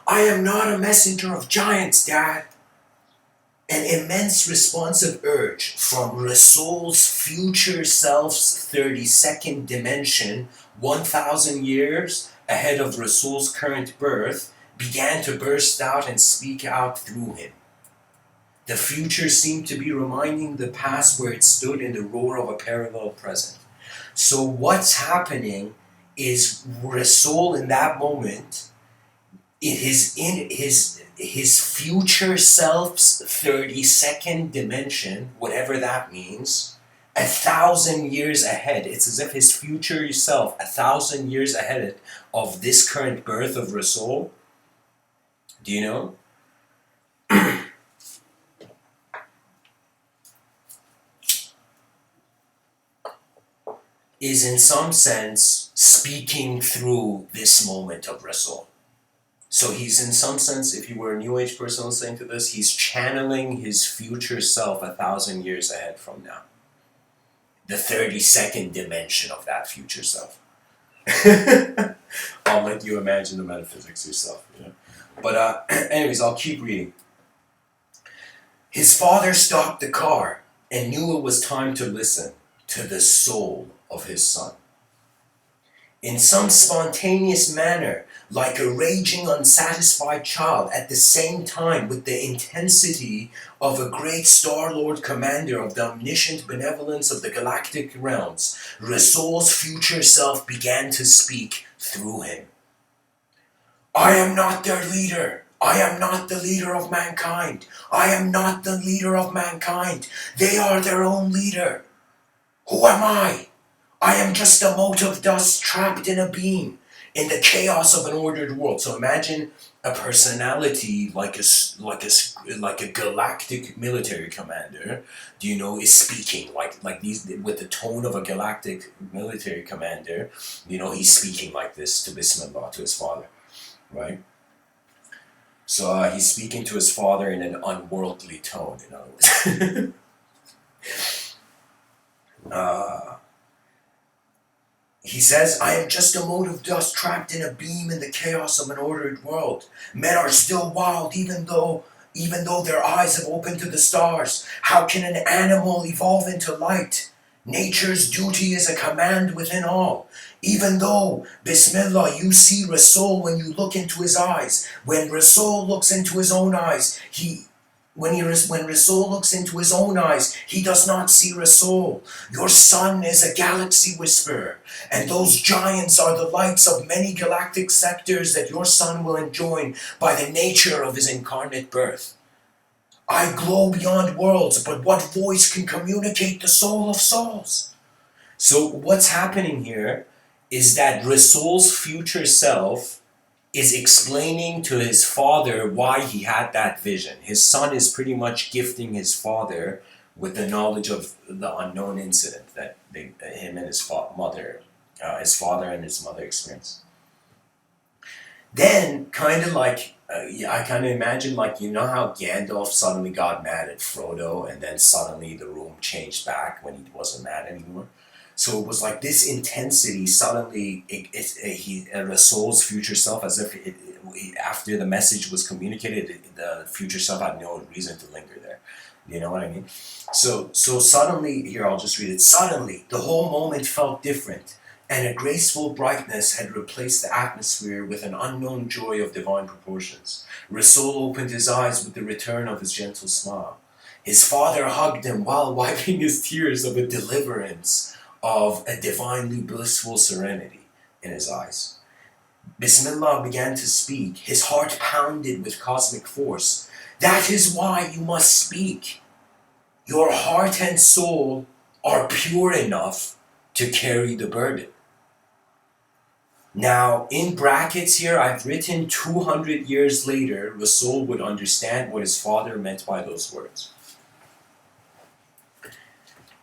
"I am not a messenger of giants, Dad." An immense responsive urge from Rasul's future self's 32nd dimension, 1,000 years ahead of Rasul's current birth, began to burst out and speak out through him. The future seemed to be reminding the past where it stood in the roar of a parallel present. So what's happening is Rasul in that moment, his future self's 32nd dimension, whatever that means, 1,000 years ahead. It's as if his future self, 1,000 years ahead of this current birth of Rasul. Do you know? Is in some sense speaking through this moment of Rasul. So he's, in some sense, if you were a New Age person listening to this, he's channeling his future self 1,000 years ahead from now. The 32nd dimension of that future self. I'll let you imagine the metaphysics yourself. You know? But anyways, I'll keep reading. His father stopped the car and knew it was time to listen to the soul of his son. In some spontaneous manner, like a raging unsatisfied child, at the same time with the intensity of a great Star-Lord commander of the omniscient benevolence of the galactic realms, Rasoul's future self began to speak through him. I am not their leader. I am not the leader of mankind. I am not the leader of mankind. They are their own leader. Who am I? I am just a mote of dust trapped in a beam in the chaos of an ordered world. So imagine a personality like a galactic military commander, is speaking like these with the tone of a galactic military commander. He's speaking like this to Bismillah, to his father, right? So he's speaking to his father in an unworldly tone, in other words. He says, I am just a mote of dust trapped in a beam in the chaos of an ordered world. Men are still wild even though their eyes have opened to the stars. How can an animal evolve into light? Nature's duty is a command within all. Even though, Bismillah, you see Rasoul when you look into his eyes. When Rasoul looks into his own eyes, when Rasoul looks into his own eyes, he does not see Rasoul. Your son is a galaxy whisperer, and those giants are the lights of many galactic sectors that your son will enjoy by the nature of his incarnate birth. I glow beyond worlds, but what voice can communicate the soul of souls? So what's happening here is that Rasoul's future self is explaining to his father why he had that vision. His son is pretty much gifting his father with the knowledge of the unknown incident that him and his father and his mother experienced. Then, kind of like, I kind of imagine, like, how Gandalf suddenly got mad at Frodo, and then suddenly the room changed back when he wasn't mad anymore. So it was like this intensity suddenly, Rasoul's future self, as if after the message was communicated, the future self had no reason to linger there. You know what I mean? So suddenly, here I'll just read it. Suddenly, the whole moment felt different, and a graceful brightness had replaced the atmosphere with an unknown joy of divine proportions. Rasoul opened his eyes with the return of his gentle smile. His father hugged him while wiping his tears of a deliverance, of a divinely blissful serenity in his eyes. Bismillah began to speak. His heart pounded with cosmic force. That is why you must speak. Your heart and soul are pure enough to carry the burden. Now, in brackets here, I've written 200 years later, Rasoul would understand what his father meant by those words.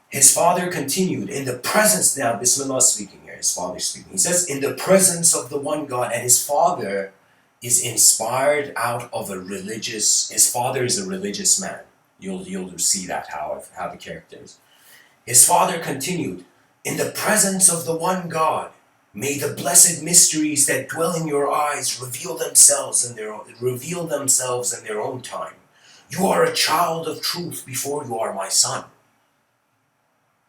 His father continued, in the presence, now Bismillah speaking here, his father speaking. He says, in the presence of the one God, and his father is inspired out of his father is a religious man. You'll see that, how the character is. His father continued, in the presence of the one God, may the blessed mysteries that dwell in your eyes reveal themselves in their own time. You are a child of truth before you are my son.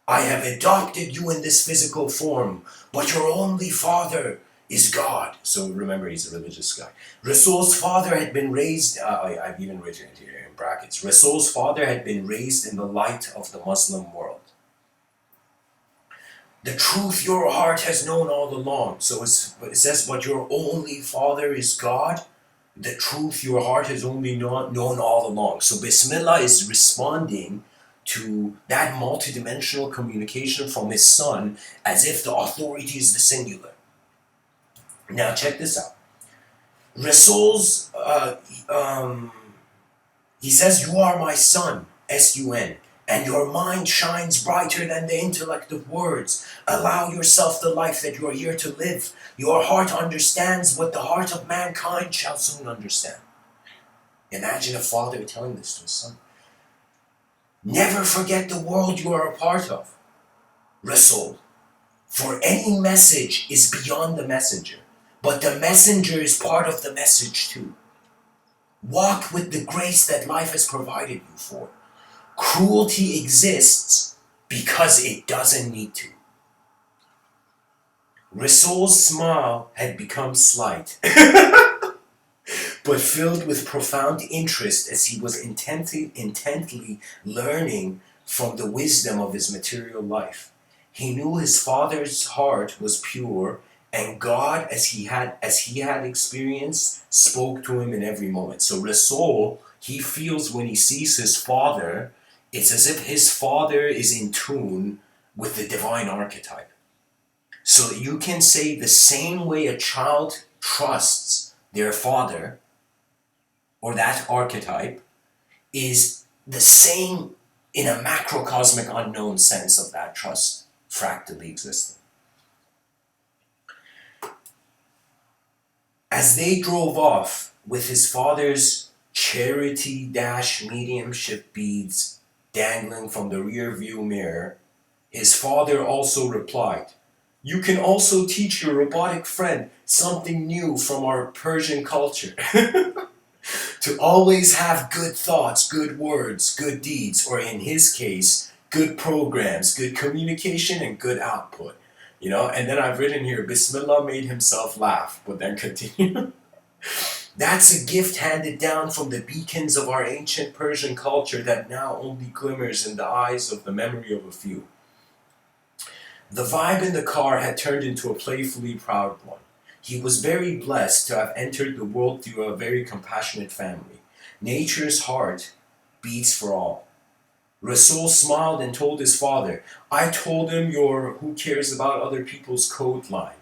I have adopted you in this physical form, but your only father is God. So remember, he's a religious guy. Rasoul's father had been raised, I've even written it here in brackets. Rasoul's father had been raised in the light of the Muslim world. The truth your heart has known all along. So it says, but your only father is God. The truth your heart has only known all along. So Bismillah is responding to that multidimensional communication from his son as if the authority is the singular. Now check this out. Rasoul's, he says, you are my son, S-U-N. and your mind shines brighter than the intellect of words. Allow yourself the life that you are here to live. Your heart understands what the heart of mankind shall soon understand. Imagine a father telling this to his son. Never forget the world you are a part of, Rasul. For any message is beyond the messenger, but the messenger is part of the message too. Walk with the grace that life has provided you for. Cruelty exists because it doesn't need to. Rasul's smile had become slight, but filled with profound interest as he was intently learning from the wisdom of his material life. He knew his father's heart was pure, and God, as he had experienced, spoke to him in every moment. So Rasul, he feels when he sees his father, it's as if his father is in tune with the divine archetype. So you can say the same way a child trusts their father, or that archetype, is the same in a macrocosmic unknown sense of that trust fractally existing. As they drove off with his father's charity dash mediumship beads dangling from the rear view mirror, his father also replied, "You can also teach your robotic friend something new from our Persian culture." To always have good thoughts, good words, good deeds, or in his case, good programs, good communication, and good output. And then I've written here, Bismillah made himself laugh, but then continue. That's a gift handed down from the beacons of our ancient Persian culture that now only glimmers in the eyes of the memory of a few. The vibe in the car had turned into a playfully proud one. He was very blessed to have entered the world through a very compassionate family. Nature's heart beats for all. Rasul smiled and told his father, "I told him your who cares about other people's code line."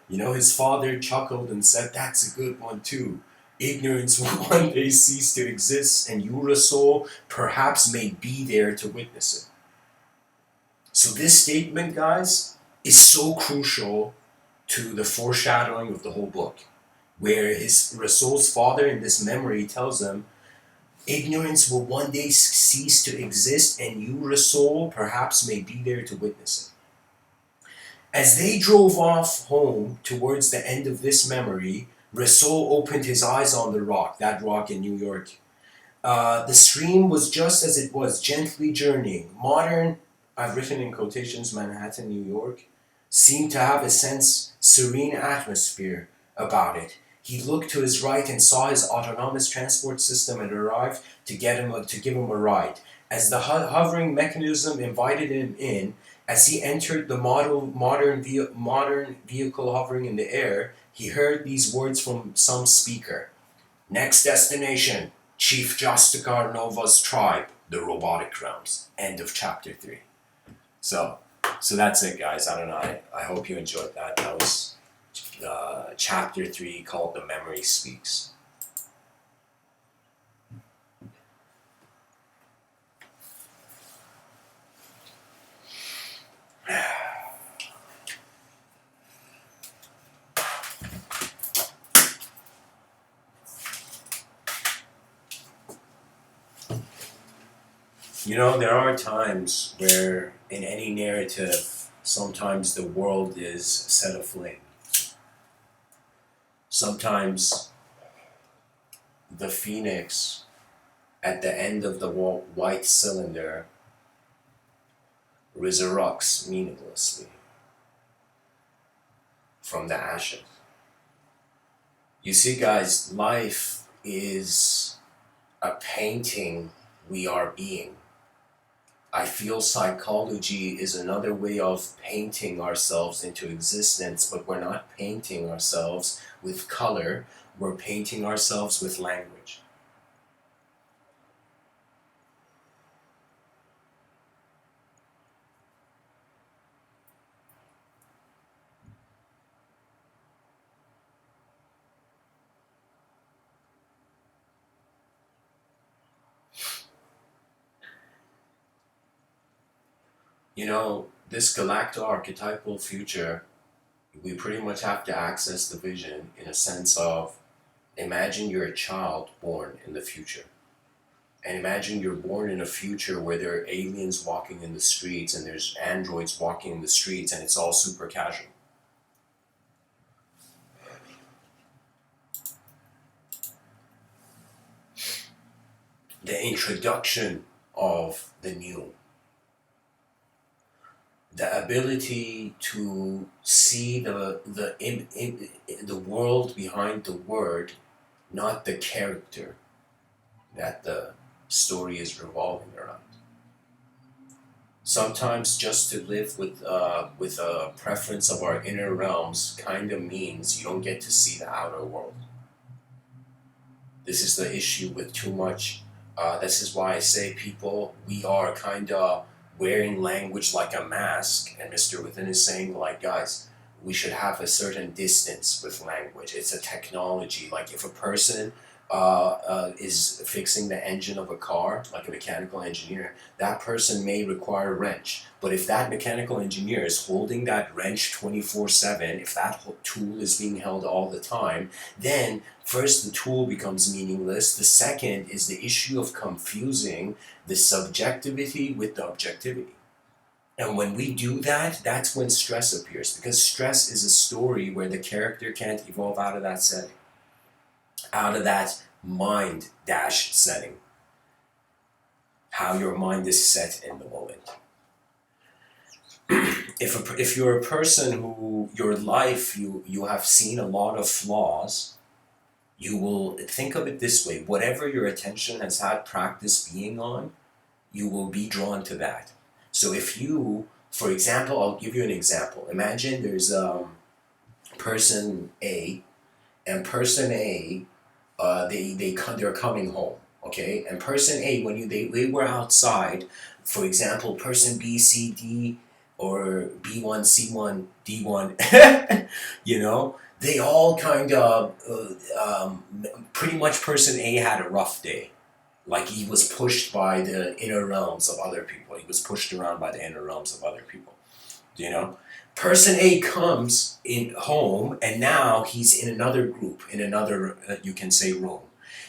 His father chuckled and said, "That's a good one too. Ignorance will one day cease to exist, and you, Rasul, perhaps may be there to witness it." So this statement, guys, is so crucial to the foreshadowing of the whole book, where Rasul's father in this memory tells him, ignorance will one day cease to exist, and you, Rasul, perhaps may be there to witness it. As they drove off home towards the end of this memory, Rasul opened his eyes on the rock, that rock in New York. The stream was just as it was, gently journeying. Modern, I've written in quotations, Manhattan, New York, seemed to have a serene atmosphere about it. He looked to his right and saw his autonomous transport system had arrived to give him a ride. As the hovering mechanism invited him in, as he entered the modern vehicle hovering in the air, he heard these words from some speaker. "Next destination, Chief Justicar Nova's tribe, the robotic realms." End of chapter 3. So that's it, guys. I don't know. I hope you enjoyed that. That was chapter 3 called The Memory Speaks. There are times where in any narrative, sometimes the world is set aflame. Sometimes the phoenix at the end of the white cylinder resurrects meaninglessly from the ashes. You see, guys, life is a painting we are being. I feel psychology is another way of painting ourselves into existence, but we're not painting ourselves with color, we're painting ourselves with language. You know, this galacto-archetypal future, we pretty much have to access the vision in a sense of imagine you're a child born in the future. And imagine you're born in a future where there are aliens walking in the streets and there's androids walking in the streets and it's all super casual. The introduction of the new, the ability to see the world behind the word, not the character that the story is revolving around. Sometimes just to live with a preference of our inner realms kind of means you don't get to see the outer world. This is the issue with too much. This is why I say people, we are kind of wearing language like a mask, and Mr. Within is saying, like, guys, we should have a certain distance with language. It's a technology. Like, if a person is fixing the engine of a car, like a mechanical engineer, that person may require a wrench. But if that mechanical engineer is holding that wrench 24/7, if that tool is being held all the time, then first the tool becomes meaningless. The second is the issue of confusing the subjectivity with the objectivity. And when we do that, that's when stress appears, because stress is a story where the character can't evolve out of that setting, out of that mind dash setting, how your mind is set in the moment. If you're a person who your life you have seen a lot of flaws, you will think of it this way: whatever your attention has had practice being on, you will be drawn to that. So if you, for example, I'll give you an example. Imagine there's person A, and person A, they're coming home, okay? And person A, when they were outside, for example, person B, C, D, or B1, C1, D1, you know, they all kind of, pretty much person A had a rough day. Like he was pushed by the inner realms of other people. He was pushed around by the inner realms of other people. You know? Person A comes in home and now he's in another group, in another, you can say, room.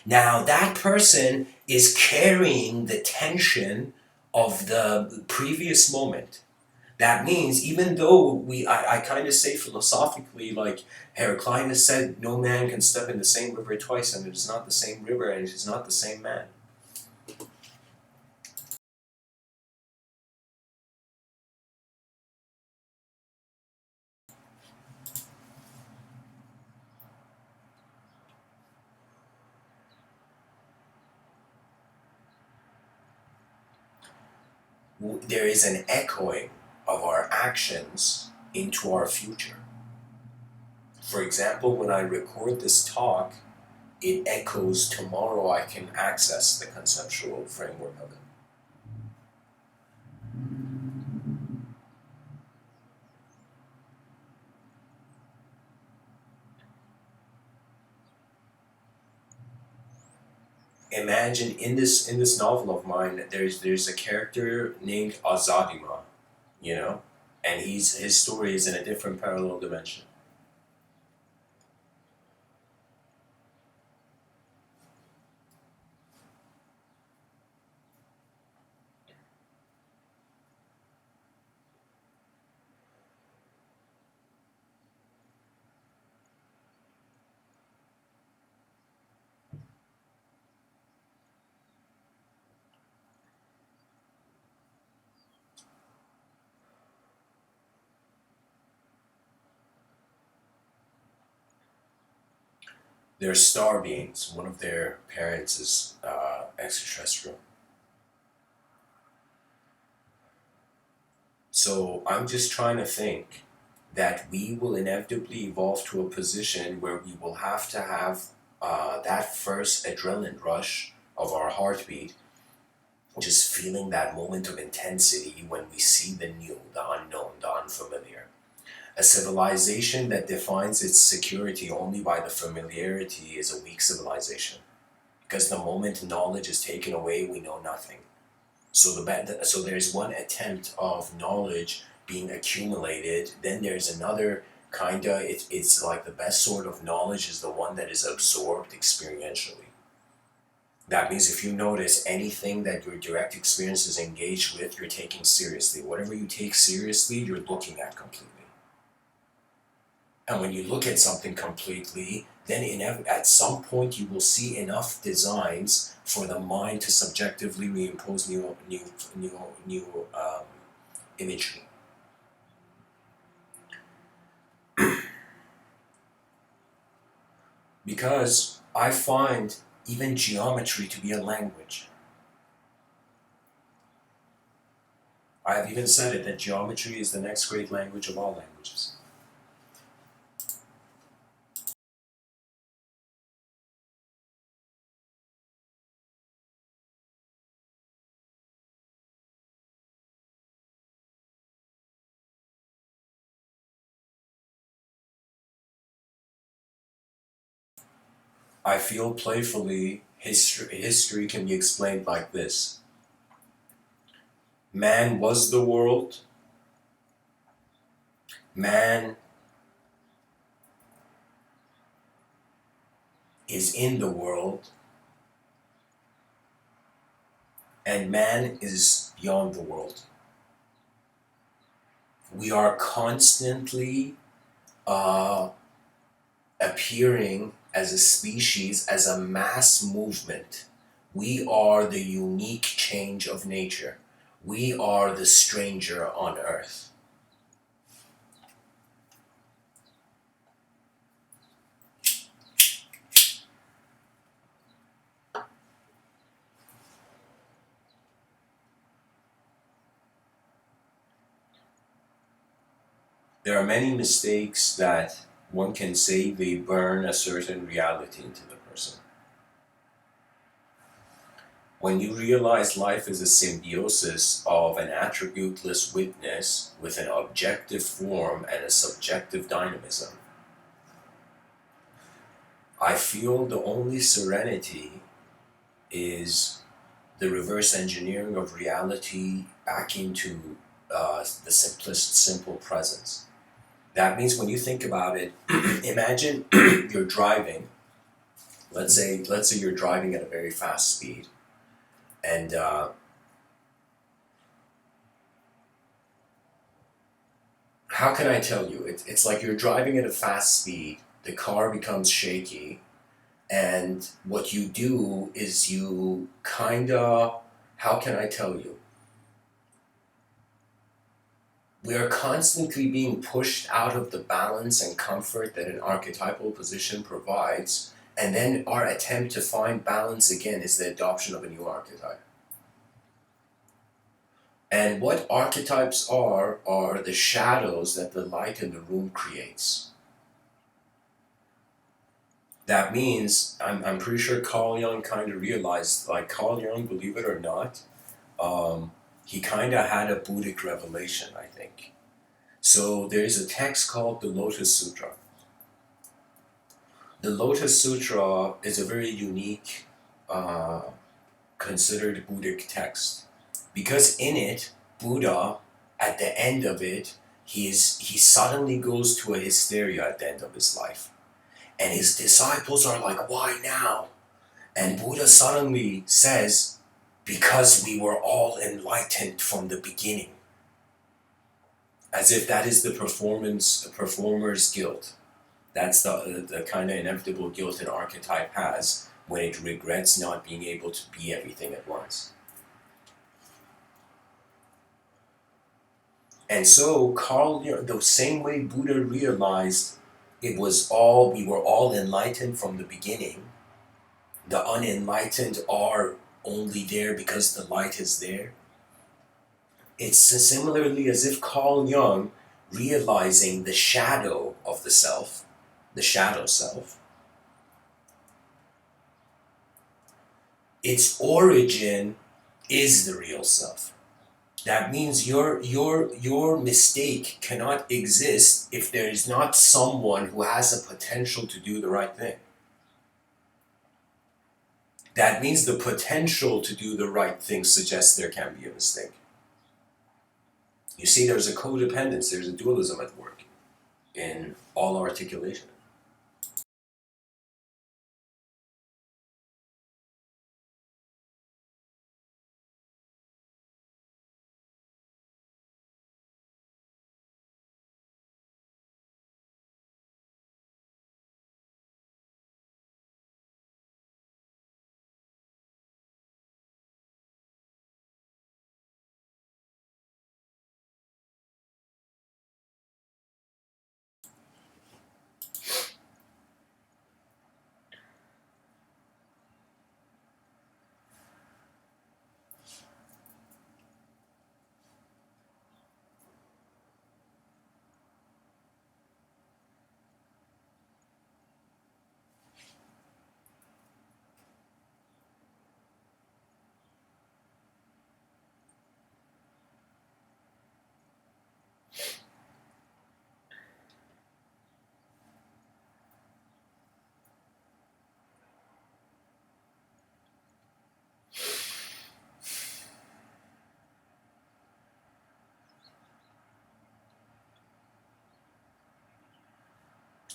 Now that person is carrying the tension of the previous moment. That means even though I kind of say philosophically, like Heraclitus said, no man can step in the same river twice, and it is not the same river and it is not the same man. There is an echoing of our actions into our future. For example, when I record this talk, it echoes tomorrow. I can access the conceptual framework of it. Imagine in this novel of mine, there's a character named Azadima, you know, and his story is in a different parallel dimension. They're star beings. One of their parents is extraterrestrial. So I'm just trying to think that we will inevitably evolve to a position where we will have to have that first adrenaline rush of our heartbeat, just feeling that moment of intensity when we see the new, the unknown, the unfamiliar. A civilization that defines its security only by the familiarity is a weak civilization. Because the moment knowledge is taken away, we know nothing. So there's one attempt of knowledge being accumulated, then there's another it's like the best sort of knowledge is the one that is absorbed experientially. That means if you notice anything that your direct experience is engaged with, you're taking seriously. Whatever you take seriously, you're looking at completely. And when you look at something completely, then at some point you will see enough designs for the mind to subjectively reimpose new imagery. Because I find even geometry to be a language. I have even said it that geometry is the next great language of all languages. I feel playfully history can be explained like this. Man was the world. Man is in the world. And man is beyond the world. We are constantly appearing as a species, as a mass movement. We are the unique change of nature. We are the stranger on earth. There are many mistakes that one can say they burn a certain reality into the person. When you realize life is a symbiosis of an attributeless witness with an objective form and a subjective dynamism, I feel the only serenity is the reverse engineering of reality back into the simplest, simple presence. That means when you think about it, imagine you're driving. Let's say you're driving at a very fast speed, and how can I tell you? It's like you're driving at a fast speed. The car becomes shaky, and what you do is you kinda. How can I tell you? We are constantly being pushed out of the balance and comfort that an archetypal position provides, and then our attempt to find balance again is the adoption of a new archetype. And what archetypes are the shadows that the light in the room creates. That means, I'm pretty sure Carl Jung kind of realized, like Carl Jung, believe it or not, he kind of had a Buddhic revelation, I think. So there's a text called the Lotus Sutra. The Lotus Sutra is a very unique, considered Buddhic text. Because in it, Buddha, at the end of it, he suddenly goes to a hysteria at the end of his life. And his disciples are like, why now? And Buddha suddenly says, because we were all enlightened from the beginning. As if that is the performer's guilt. That's the kind of inevitable guilt an archetype has when it regrets not being able to be everything at once. And so the same way Buddha realized we were all enlightened from the beginning, the unenlightened are only there because the light is there. It's similarly as if Carl Jung, realizing the shadow of the self, the shadow self, its origin is the real self. That means your mistake cannot exist if there is not someone who has a potential to do the right thing. that means the potential to do the right thing suggests there can be a mistake. You see, there's a codependence, there's a dualism at work in all articulation.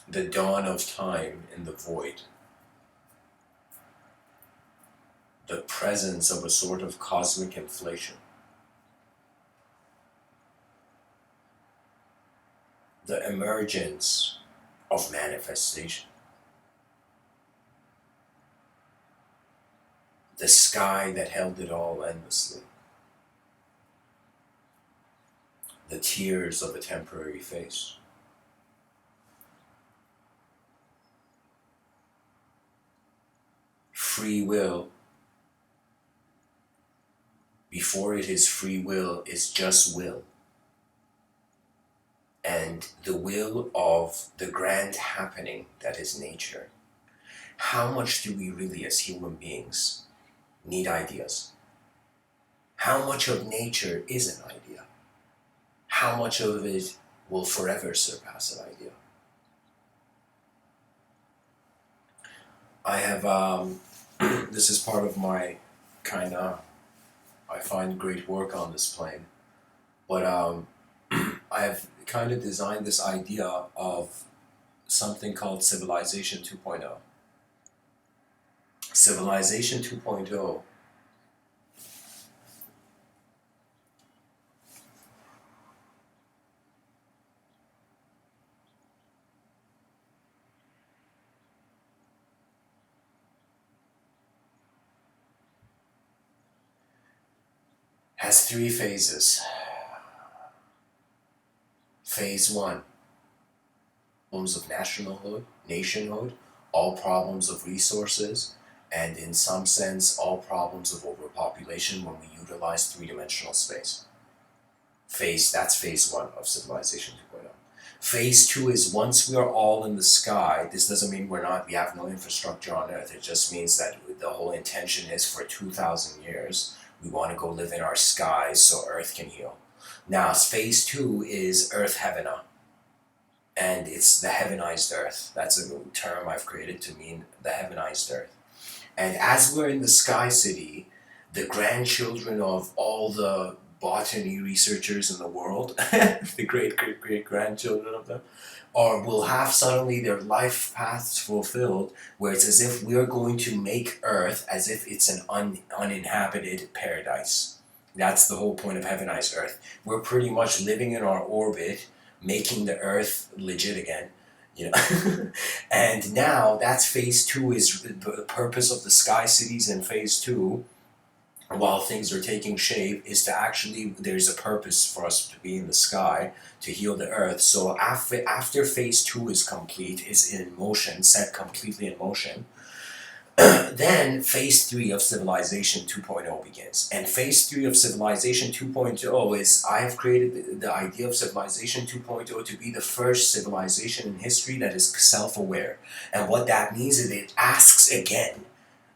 The dawn of time in the void. The presence of a sort of cosmic inflation. The emergence of manifestation. The sky that held it all endlessly. The tears of a temporary face. Free will, before it is free will, is just will. And the will of the grand happening that is nature. How much do we really, as human beings, need ideas? How much of nature is an idea? How much of it will forever surpass an idea? I have, this is part of my I find great work on this plane, but I've kind of designed this idea of something called Civilization 2.0. Civilization 2.0 has 3 phases. Phase 1, problems of nationhood, all problems of resources, and in some sense, all problems of overpopulation when we utilize 3-dimensional space. That's phase 1 of Civilization 2.0. Phase 2 is once we are all in the sky. This doesn't mean we have no infrastructure on Earth. It just means that the whole intention is for 2,000 years, we want to go live in our skies so Earth can heal. Now, phase 2 is Earth Heavena, and it's the heavenized Earth. That's a term I've created to mean the heavenized Earth. And as we're in the Sky City, the grandchildren of all the botany researchers in the world, the great-great-great-grandchildren of them, will have suddenly their life paths fulfilled, where it's as if we're going to make Earth as if it's an uninhabited paradise. That's the whole point of heavenized Earth. We're pretty much living in our orbit, making the Earth legit again. And now that's phase 2 is the purpose of the Sky Cities in phase 2, while things are taking shape, is to actually, there's a purpose for us to be in the sky, to heal the Earth. So after phase 2 is complete, is in motion, set completely in motion, then phase 3 of Civilization 2.0 begins. And phase 3 of Civilization 2.0 is, I have created the idea of Civilization 2.0 to be the first civilization in history that is self-aware. And what that means is it asks again,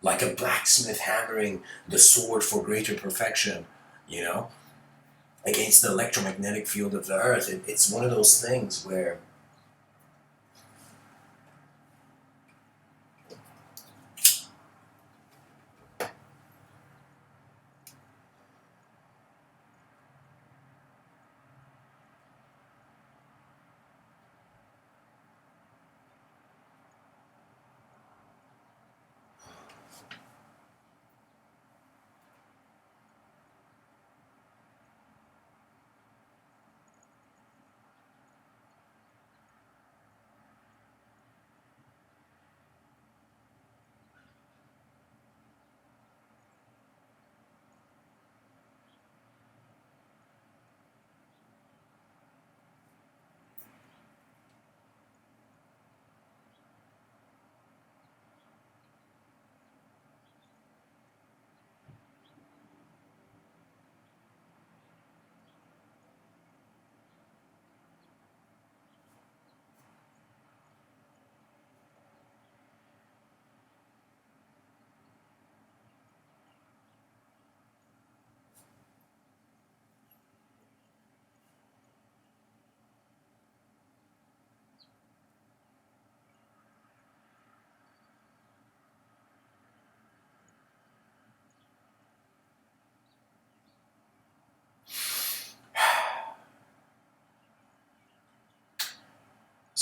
like a blacksmith hammering the sword for greater perfection, against the electromagnetic field of the Earth. It's one of those things where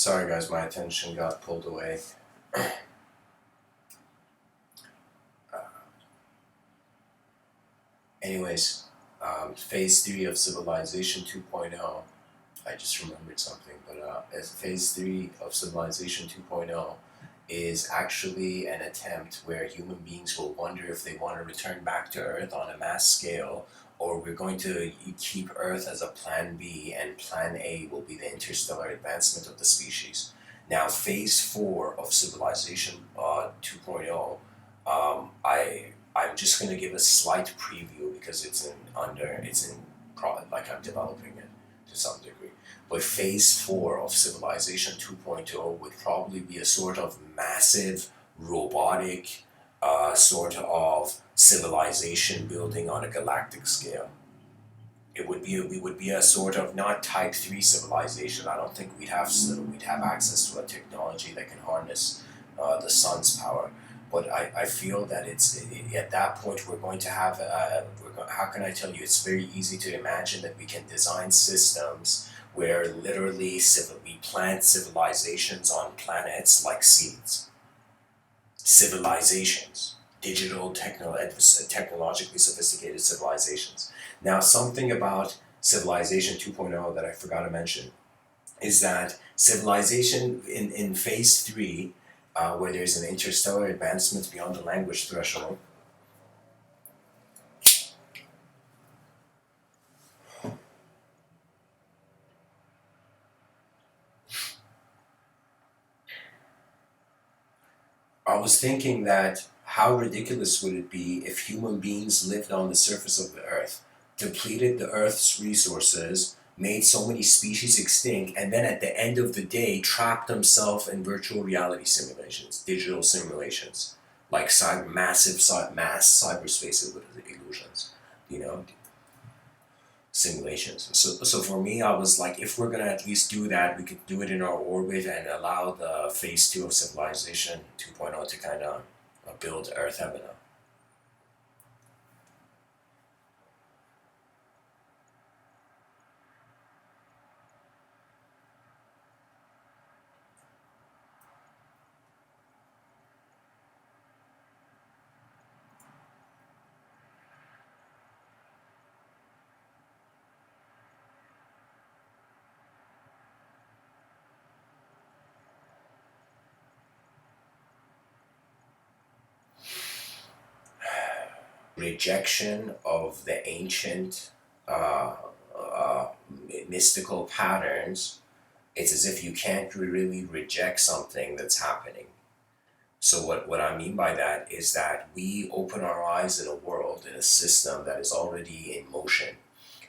Sorry guys, my attention got pulled away. Anyways, phase 3 of Civilization 2.0, I just remembered something, but as phase 3 of Civilization 2.0 is actually an attempt where human beings will wonder if they want to return back to Earth on a mass scale, or we're going to keep Earth as a plan B, and plan A will be the interstellar advancement of the species. Now, phase 4 of Civilization 2.0, I'm just going to give a slight preview because like I'm developing it to some degree. But phase 4 of Civilization 2.0 would probably be a sort of massive robotic sort of civilization building on a galactic scale. We would be a sort of not type 3 civilization. I don't think we'd have access to a technology that can harness the sun's power. But I feel that at that point we're going to have how can I tell you, it's very easy to imagine that we can design systems where literally we plant civilizations on planets like seeds. Civilizations, technologically sophisticated civilizations. Now, something about Civilization 2.0 that I forgot to mention is that civilization in phase 3, where there's an interstellar advancement beyond the language threshold, I was thinking that how ridiculous would it be if human beings lived on the surface of the Earth, depleted the Earth's resources, made so many species extinct, and then at the end of the day trapped themselves in virtual reality simulations, digital simulations, like mass cyberspace illusions, you know, simulations. So for me, I was like, if we're gonna at least do that, we could do it in our orbit and allow the phase 2 of Civilization 2.0 to kind of build Earth heaven up. Rejection of the ancient uh, uh, mystical patterns. It's as if you can't really reject something that's happening. So what I mean by that is that we open our eyes in a world, in a system that is already in motion.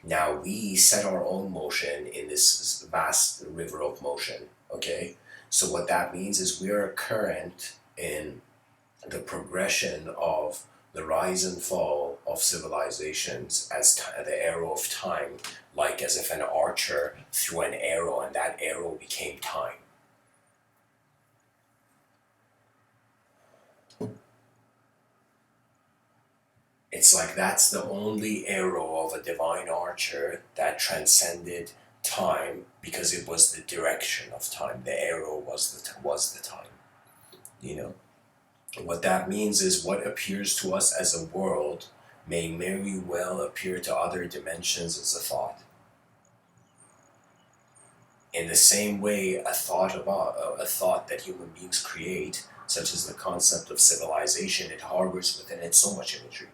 Now we set our own motion in this vast river of motion, okay? So what that means is we're a current in the progression of the rise and fall of civilizations as the arrow of time, like as if an archer threw an arrow and that arrow became time. It's like that's the only arrow of a divine archer that transcended time because it was the direction of time. The arrow was the time. You know, what that means is what appears to us as a world may very well appear to other dimensions as a thought. In the same way, a thought that human beings create, such as the concept of civilization, it harbors within it so much imagery.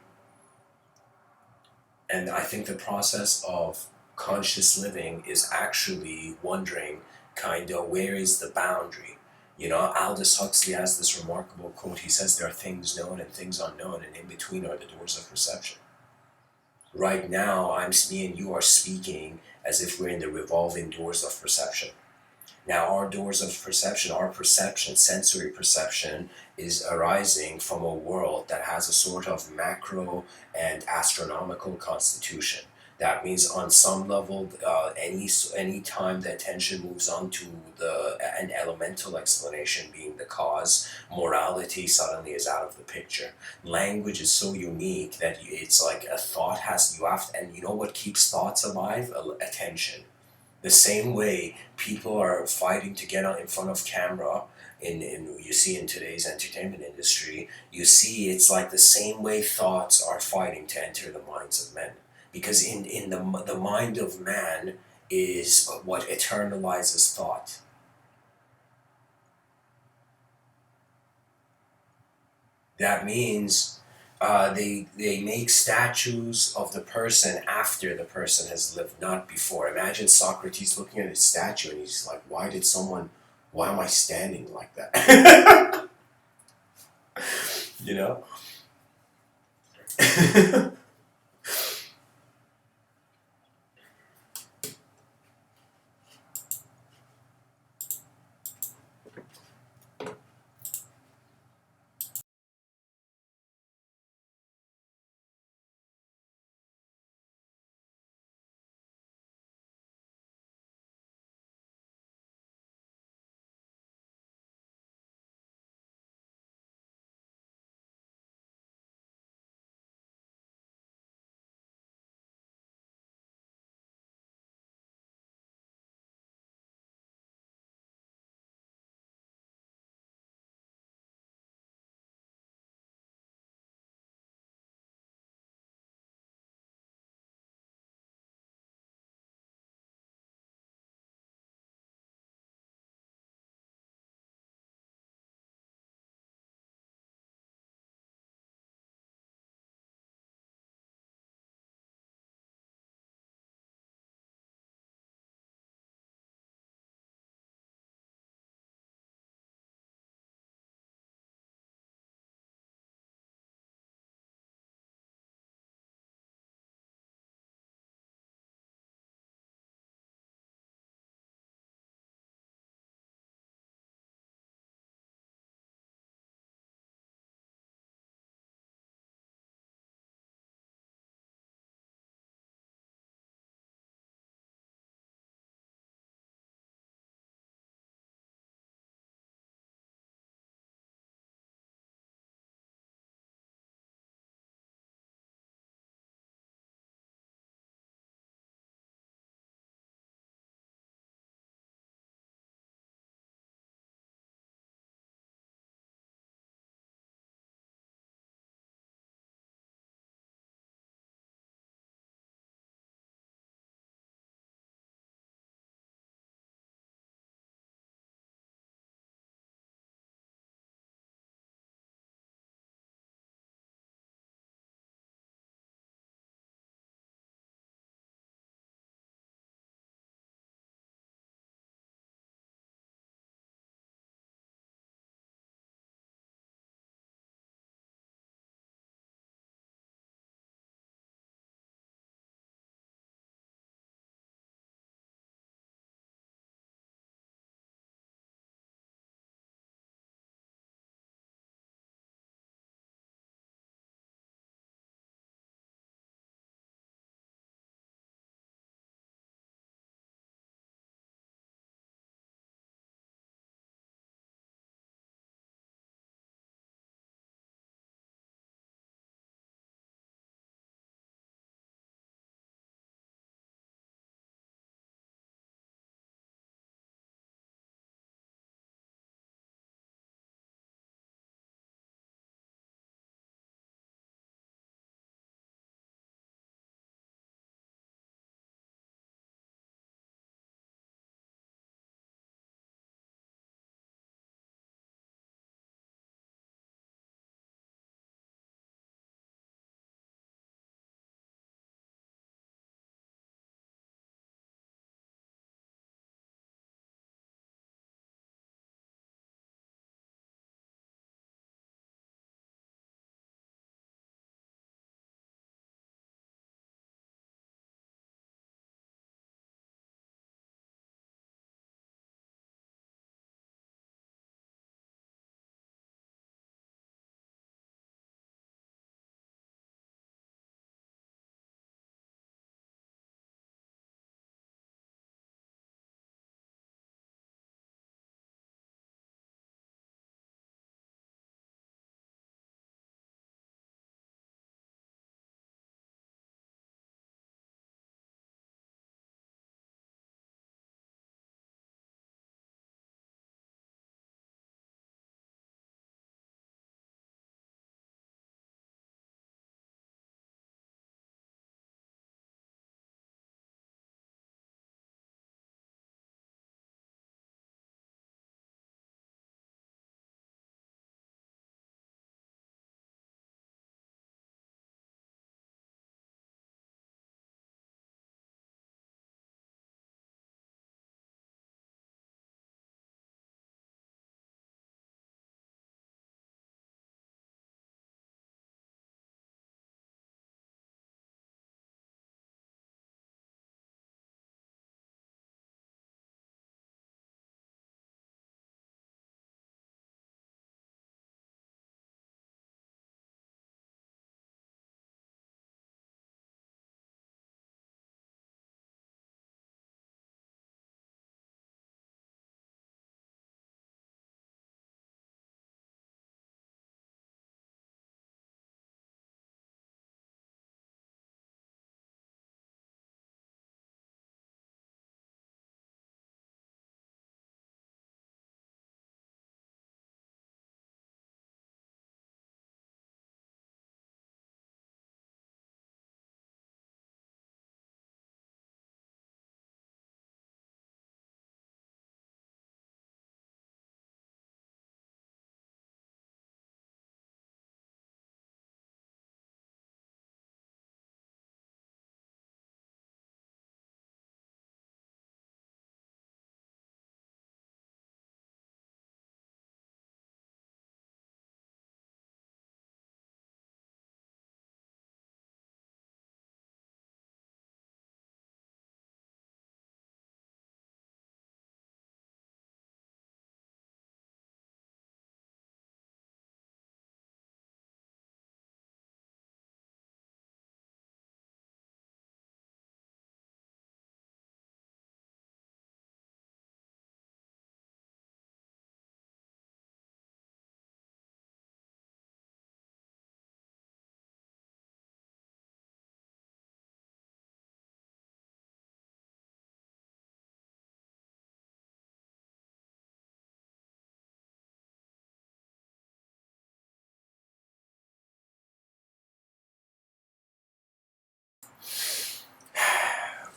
And I think the process of conscious living is actually wondering, kind of, where is the boundary? You know, Aldous Huxley has this remarkable quote. He says there are things known and things unknown, and in between are the doors of perception. Right now, me and you are speaking as if we're in the revolving doors of perception. Now, our doors of perception, our perception, sensory perception, is arising from a world that has a sort of macro and astronomical constitution. That means on some level, any time the attention moves on to an elemental explanation being the cause, morality suddenly is out of the picture. Language is so unique that it's like a thought and you know what keeps thoughts alive? Attention. The same way people are fighting to get out in front of camera in you see in today's entertainment industry, you see it's like the same way thoughts are fighting to enter the minds of men. Because the mind of man is what eternalizes thought. That means they make statues of the person after the person has lived, not before. Imagine Socrates looking at his statue and he's like, why am I standing like that? You know?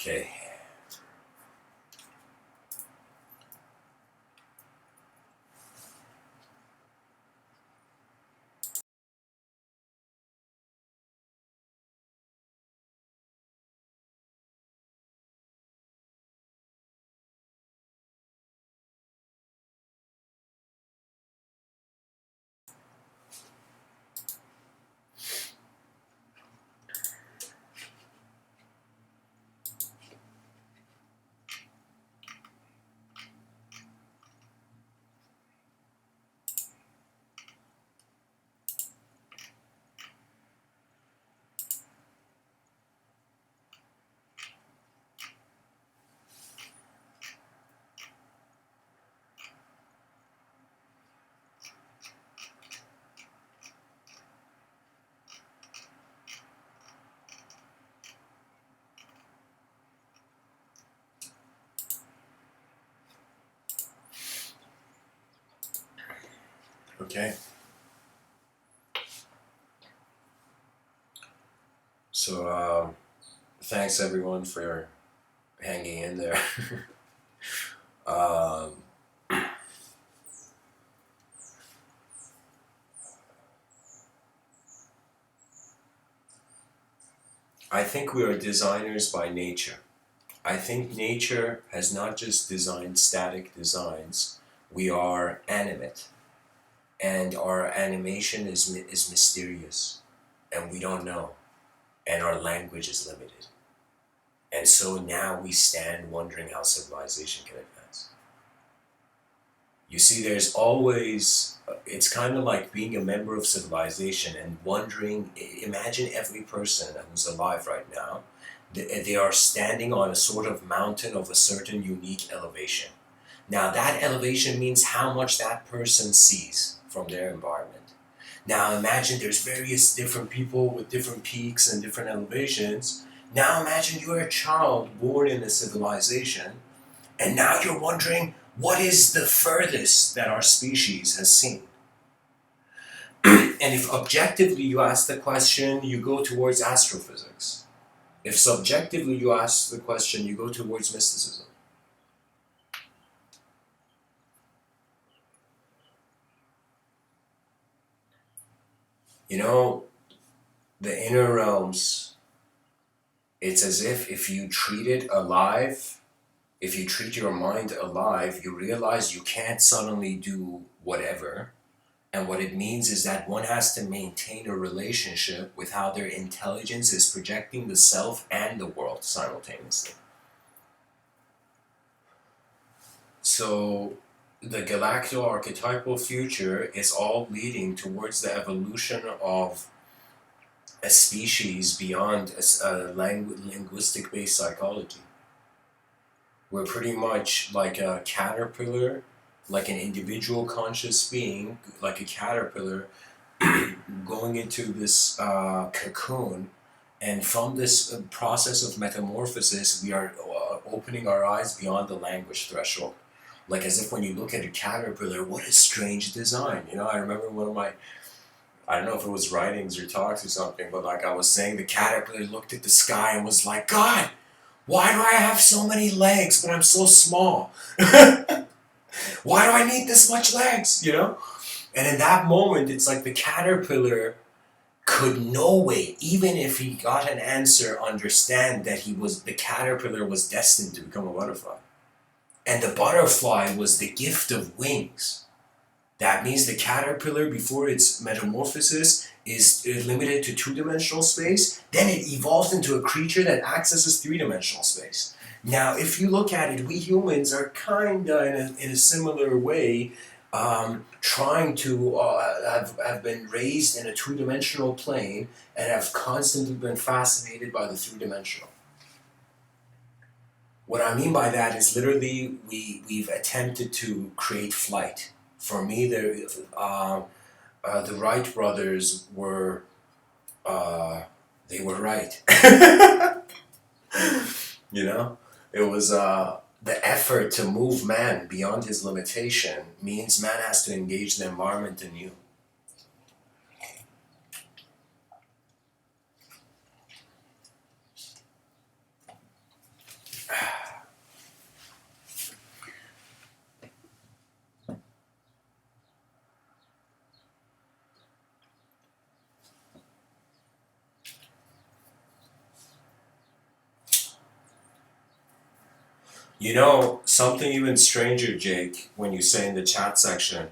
Okay. Okay. So, thanks everyone for hanging in there. um, I think we are designers by nature. I think nature has not just designed static designs, we are animate. And our animation is mysterious, and we don't know, and our language is limited. And so now we stand wondering how civilization can advance. You see, there's always, it's kind of like being a member of civilization and wondering, imagine every person who's alive right now, they are standing on a sort of mountain of a certain unique elevation. Now, that elevation means how much that person sees from their environment. Now, imagine there's various different people with different peaks and different elevations. Now, imagine you're a child born in a civilization, and now you're wondering what is the furthest that our species has seen. And if objectively you ask the question, you go towards astrophysics. If subjectively you ask the question, you go towards mysticism. You know, the inner realms, it's as if you treat it alive, if you treat your mind alive, you realize you can't suddenly do whatever. And what it means is that one has to maintain a relationship with how their intelligence is projecting the self and the world simultaneously. So the Galacto-Archetypal future is all leading towards the evolution of a species beyond a linguistic-based psychology. We're pretty much like a caterpillar, like an individual conscious being, like a caterpillar going into this cocoon, and from this process of metamorphosis, we are opening our eyes beyond the language threshold. Like as if when you look at a caterpillar, what a strange design. You know, I remember one of my, I don't know if it was writings or talks or something, but like I was saying, the caterpillar looked at the sky and was like, God, why do I have so many legs, but I'm so small? Why do I need this much legs, you know? And in that moment, it's like the caterpillar could no way, even if he got an answer, understand that the caterpillar was destined to become a butterfly. And the butterfly was the gift of wings. That means the caterpillar, before its metamorphosis, is limited to two-dimensional space. Then it evolves into a creature that accesses three-dimensional space. Now, if you look at it, we humans are kinda in a similar way, trying to have been raised in a two-dimensional plane and have constantly been fascinated by the three-dimensional. What I mean by that is literally we've attempted to create flight. For me, the Wright brothers were they were right. You know, it was the effort to move man beyond his limitation means man has to engage the environment anew. You know, something even stranger, Jake, when you say in the chat section,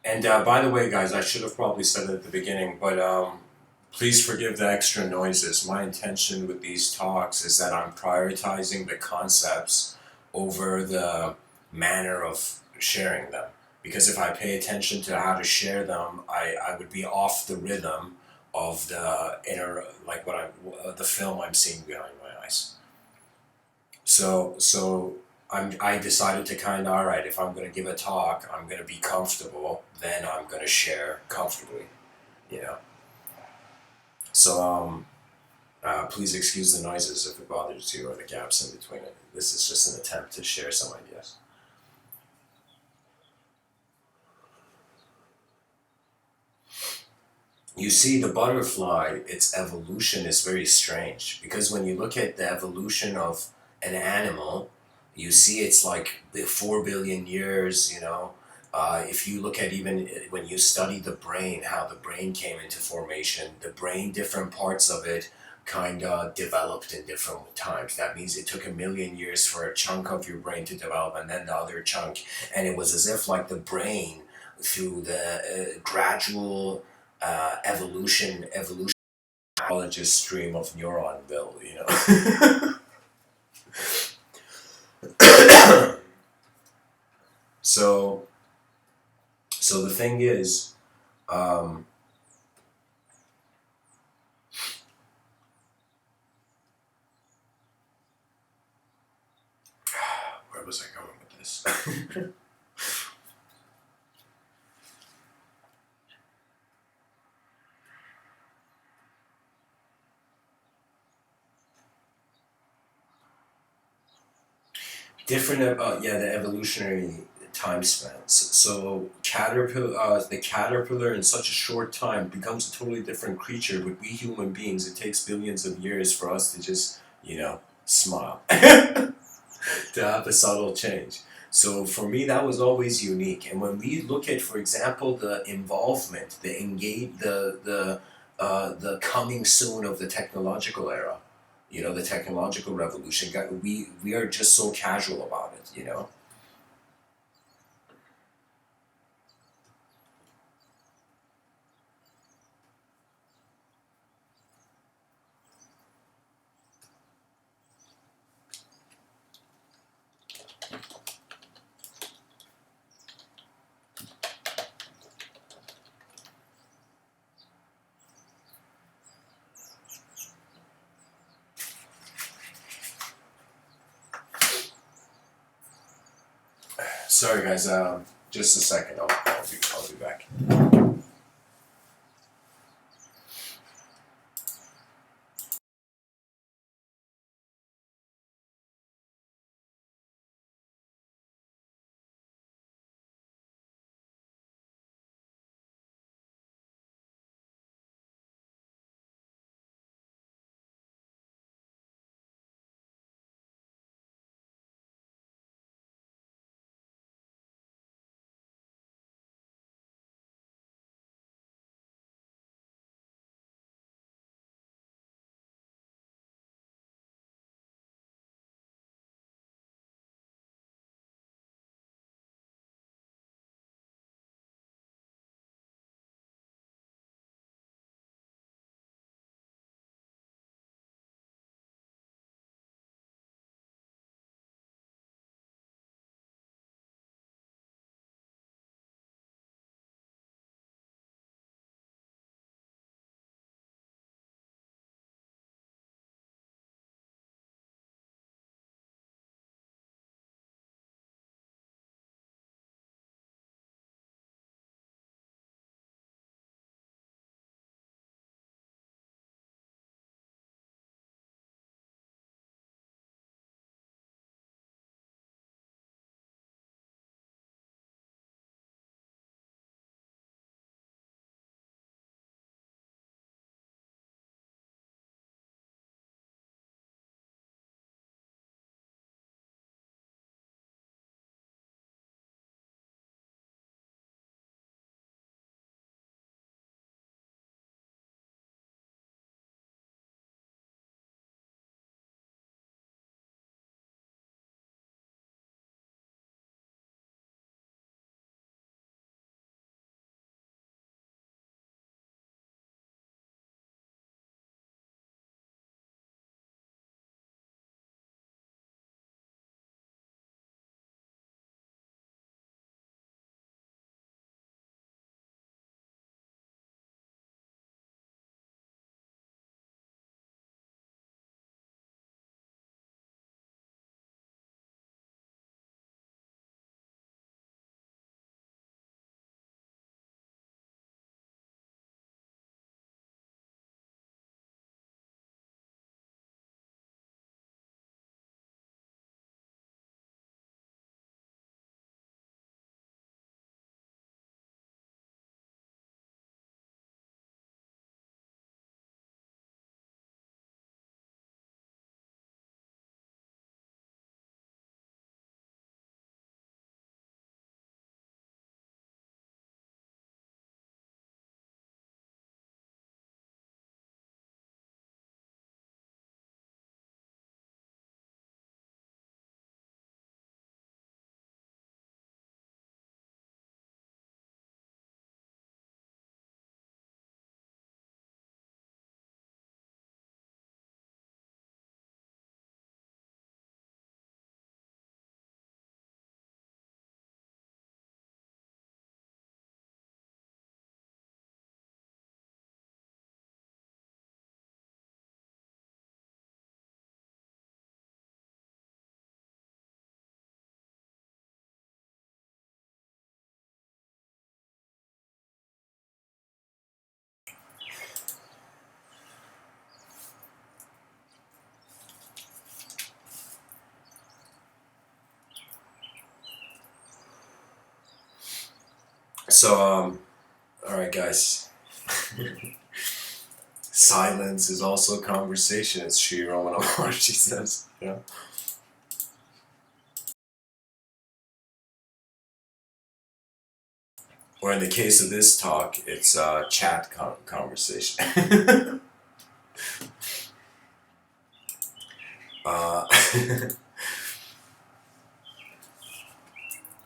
and by the way, guys, I should have probably said it at the beginning, but please forgive the extra noises. My intention with these talks is that I'm prioritizing the concepts over the manner of sharing them. Because if I pay attention to how to share them, I would be off the rhythm of the inner, like what the film I'm seeing behind my eyes. I decided to kind of, all right, if I'm going to give a talk, I'm going to be comfortable, then I'm going to share comfortably, you know. So please excuse the noises if it bothers you or the gaps in between it. This is just an attempt to share some ideas. You see, the butterfly, its evolution is very strange because when you look at the evolution of an animal, you see it's like 4 billion years, you know. If you look at even when you study the brain, how the brain came into formation, the brain, different parts of it kind of developed in different times. That means it took 1 million years for a chunk of your brain to develop and then the other chunk. And it was as if like the brain, through the gradual evolution biologist stream of neuron bill, you know. so so the thing is, um, where was I going with this? Different, yeah, the evolutionary time spans. So the caterpillar in such a short time becomes a totally different creature. But we human beings, it takes billions of years for us to just, you know, smile. To have a subtle change. So for me, that was always unique. And when we look at, for example, the involvement, the engage, the coming soon of the technological era, you know, the technological revolution, we are just so casual about it, you know. Sorry, guys. Just a second. I'll be back. So, alright, guys. Silence is also conversation, as Sri Ramana Maharshi says. Yeah. Or in the case of this talk, it's chat conversation. uh,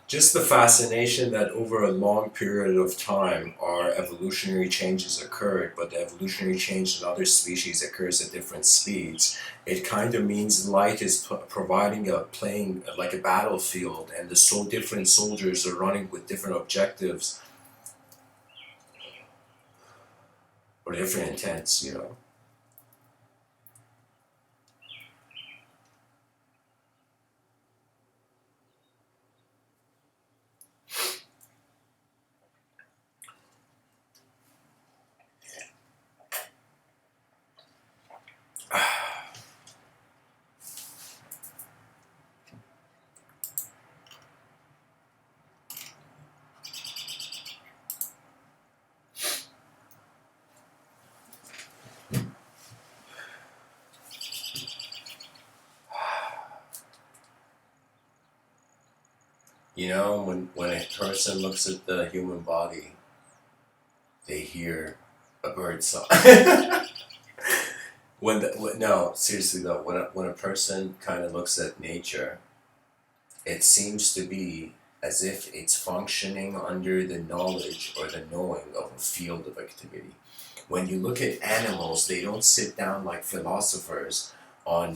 just the fascination that over a long period of time our evolutionary changes occurred, but the evolutionary change in other species occurs at different speeds. It kind of means light is providing a playing like a battlefield, and the different soldiers are running with different objectives or different intents, you know. You know, when a person looks at the human body, they hear a bird song. No, seriously though, when a person kind of looks at nature, it seems to be as if it's functioning under the knowledge or the knowing of a field of activity. When you look at animals, they don't sit down like philosophers on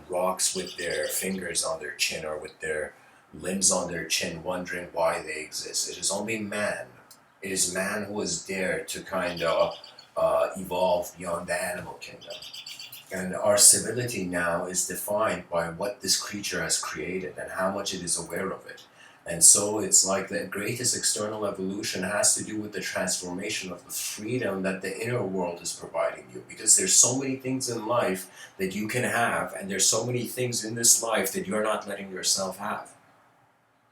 rocks with their fingers on their chin or with their limbs on their chin, wondering why they exist. It is only man. It is man who is dared to kind of evolve beyond the animal kingdom. And our civility now is defined by what this creature has created and how much it is aware of it. And so it's like the greatest external evolution has to do with the transformation of the freedom that the inner world is providing you. Because there's so many things in life that you can have, and there's so many things in this life that you're not letting yourself have.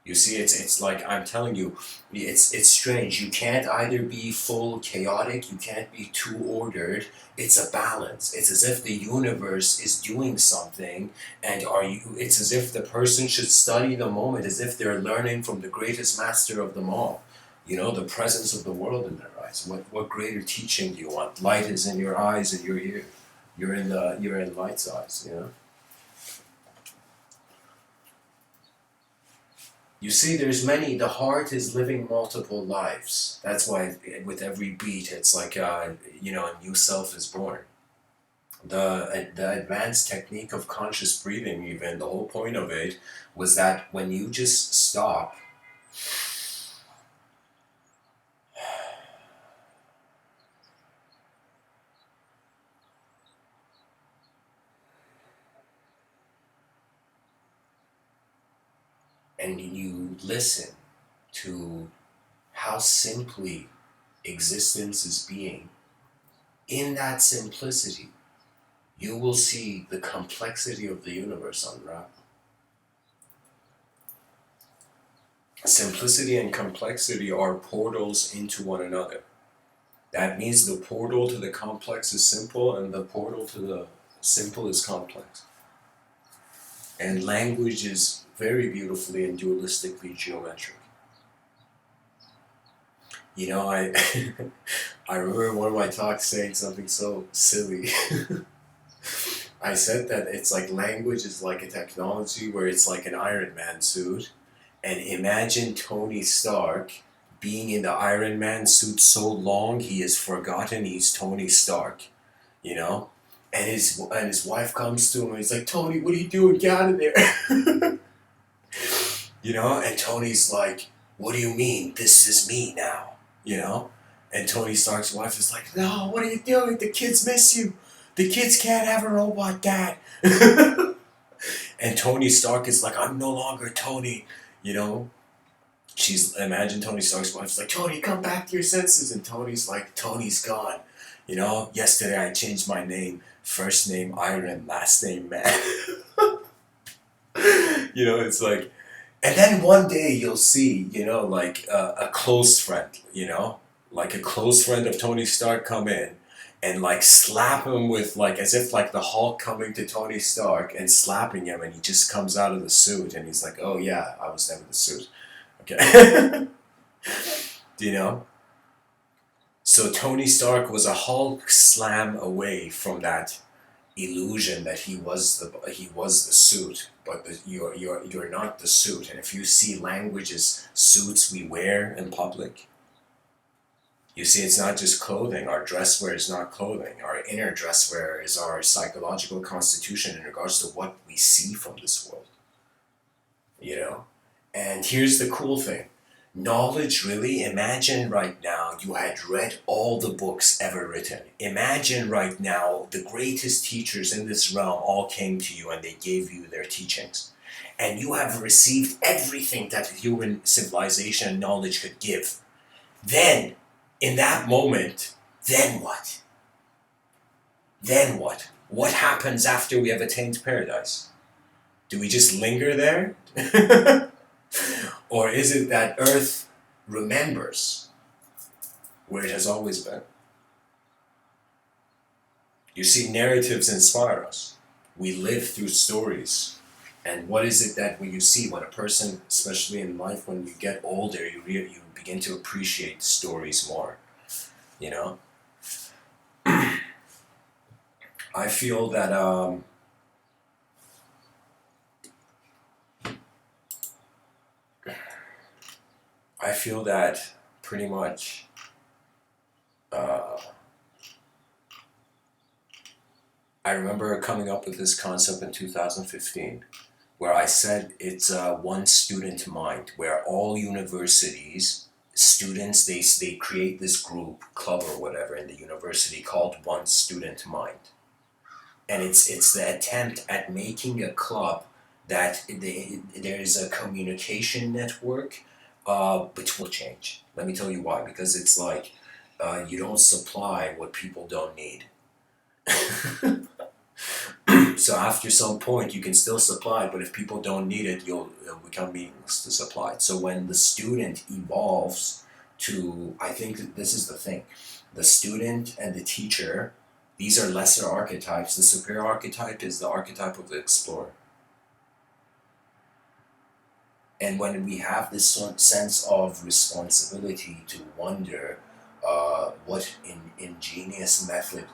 You see, it's like I'm telling you, it's strange. You can't either be full chaotic, you can't be too ordered. It's a balance. It's as if the universe is doing something, and are you? It's as if the person should study the moment as if they're learning from the greatest master of them all. You know, the presence of the world in their eyes. What greater teaching do you want? Light is in your eyes and you're here. You're in light's eyes. You know. You see, there's many. The heart is living multiple lives. That's why, with every beat, it's like a new self is born. The advanced technique of conscious breathing, even the whole point of it, was that when you just stop and you listen to how simply existence is being, in that simplicity, you will see the complexity of the universe unravel. Simplicity and complexity are portals into one another. That means the portal to the complex is simple, and the portal to the simple is complex. And language is very beautifully and dualistically geometric. You know, I I remember in one of my talks saying something so silly. I said that it's like language is like a technology where it's like an Iron Man suit. And imagine Tony Stark being in the Iron Man suit so long he has forgotten he's Tony Stark, you know? And his wife comes to him and he's like, Tony, what are you doing? Get out of there. You know? And Tony's like, what do you mean? This is me now, you know? And Tony Stark's wife is like, no, what are you doing? The kids miss you. The kids can't have a robot dad. And Tony Stark is like, I'm no longer Tony, you know? Imagine Tony Stark's wife's like, Tony, come back to your senses. And Tony's like, Tony's gone. You know, yesterday I changed my name. First name Iron, last name Man. You know, it's like, And then one day you'll see, like a close friend, like a close friend of Tony Stark come in and like slap him with like as if like the Hulk coming to Tony Stark and slapping him, and he just comes out of the suit and he's like, "Oh yeah, I was never the suit." Okay. Do you know? So Tony Stark was a Hulk slam away from that illusion that he was the suit, but you're not the suit. And if you see language as suits we wear in public, you see it's not just clothing. Our dress wear is not clothing. Our inner dress wear is our psychological constitution in regards to what we see from this world. You know? And here's the cool thing. Knowledge, really, imagine right now you had read all the books ever written. Imagine right now the greatest teachers in this realm all came to you and they gave you their teachings. And you have received everything that human civilization and knowledge could give. Then, in that moment, then what? Then what? What happens after we have attained paradise? Do we just linger there? Or is it that Earth remembers where it has always been? You see, narratives inspire us. We live through stories. And what is it that when you see, when a person, especially in life, when you get older, you begin to appreciate stories more, you know? I feel that pretty much I remember coming up with this concept in 2015, where I said it's a one student mind, where all universities, students, they create this group, club or whatever in the university called one student mind. And it's the attempt at making a club that there is a communication network between change. Let me tell you why. Because it's like you don't supply what people don't need. So after some point, you can still supply, but if people don't need it, it'll become meaningless to supply it. So when the student evolves to, I think that this is the thing, the student and the teacher, these are lesser archetypes. The superior archetype is the archetype of the explorer. And when we have this sense of responsibility to wonder what ingenious method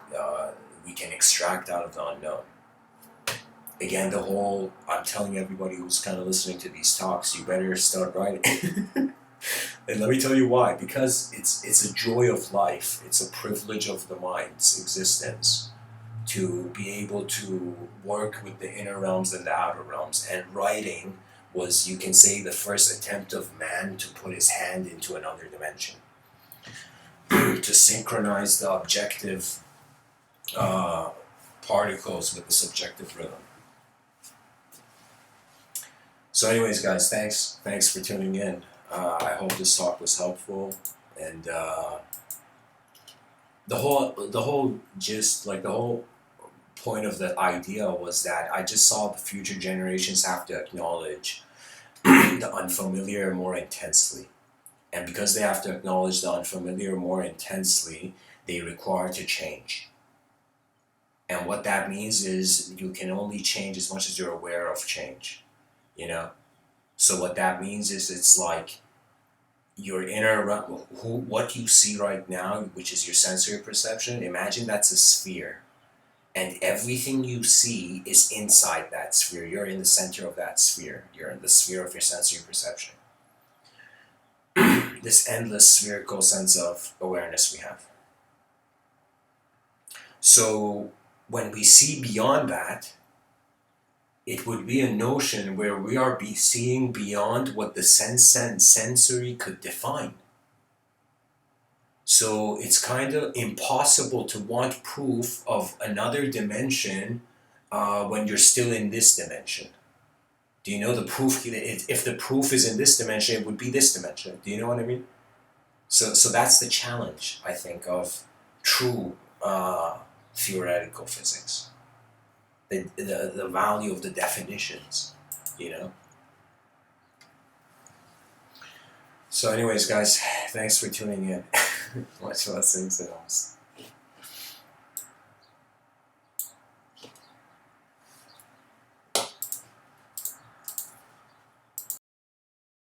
we can extract out of the unknown. Again, I'm telling everybody who's kind of listening to these talks, you better start writing. And let me tell you why. Because it's a joy of life. It's a privilege of the mind's existence to be able to work with the inner realms and the outer realms. And writing was, you can say, the first attempt of man to put his hand into another dimension. To synchronize the objective particles with the subjective rhythm. So anyways, guys, thanks for tuning in. I hope this talk was helpful, and the whole gist, like the whole point of the idea was that I just saw the future generations have to acknowledge the unfamiliar more intensely. And because they have to acknowledge the unfamiliar more intensely, they require to change. And what that means is you can only change as much as you're aware of change, you know? So what that means is it's like your inner, what you see right now, which is your sensory perception, imagine that's a sphere. And everything you see is inside that sphere. You're in the center of that sphere. You're in the sphere of your sensory perception. This endless spherical sense of awareness we have. So when we see beyond that, it would be a notion where we are seeing beyond what the sense and sensory could define. So it's kind of impossible to want proof of another dimension when you're still in this dimension. Do you know the proof? If the proof is in this dimension, it would be this dimension. Do you know what I mean? So that's the challenge, I think, of true theoretical physics. The value of the definitions, you know? So anyways, guys, thanks for tuning in. Much blessings and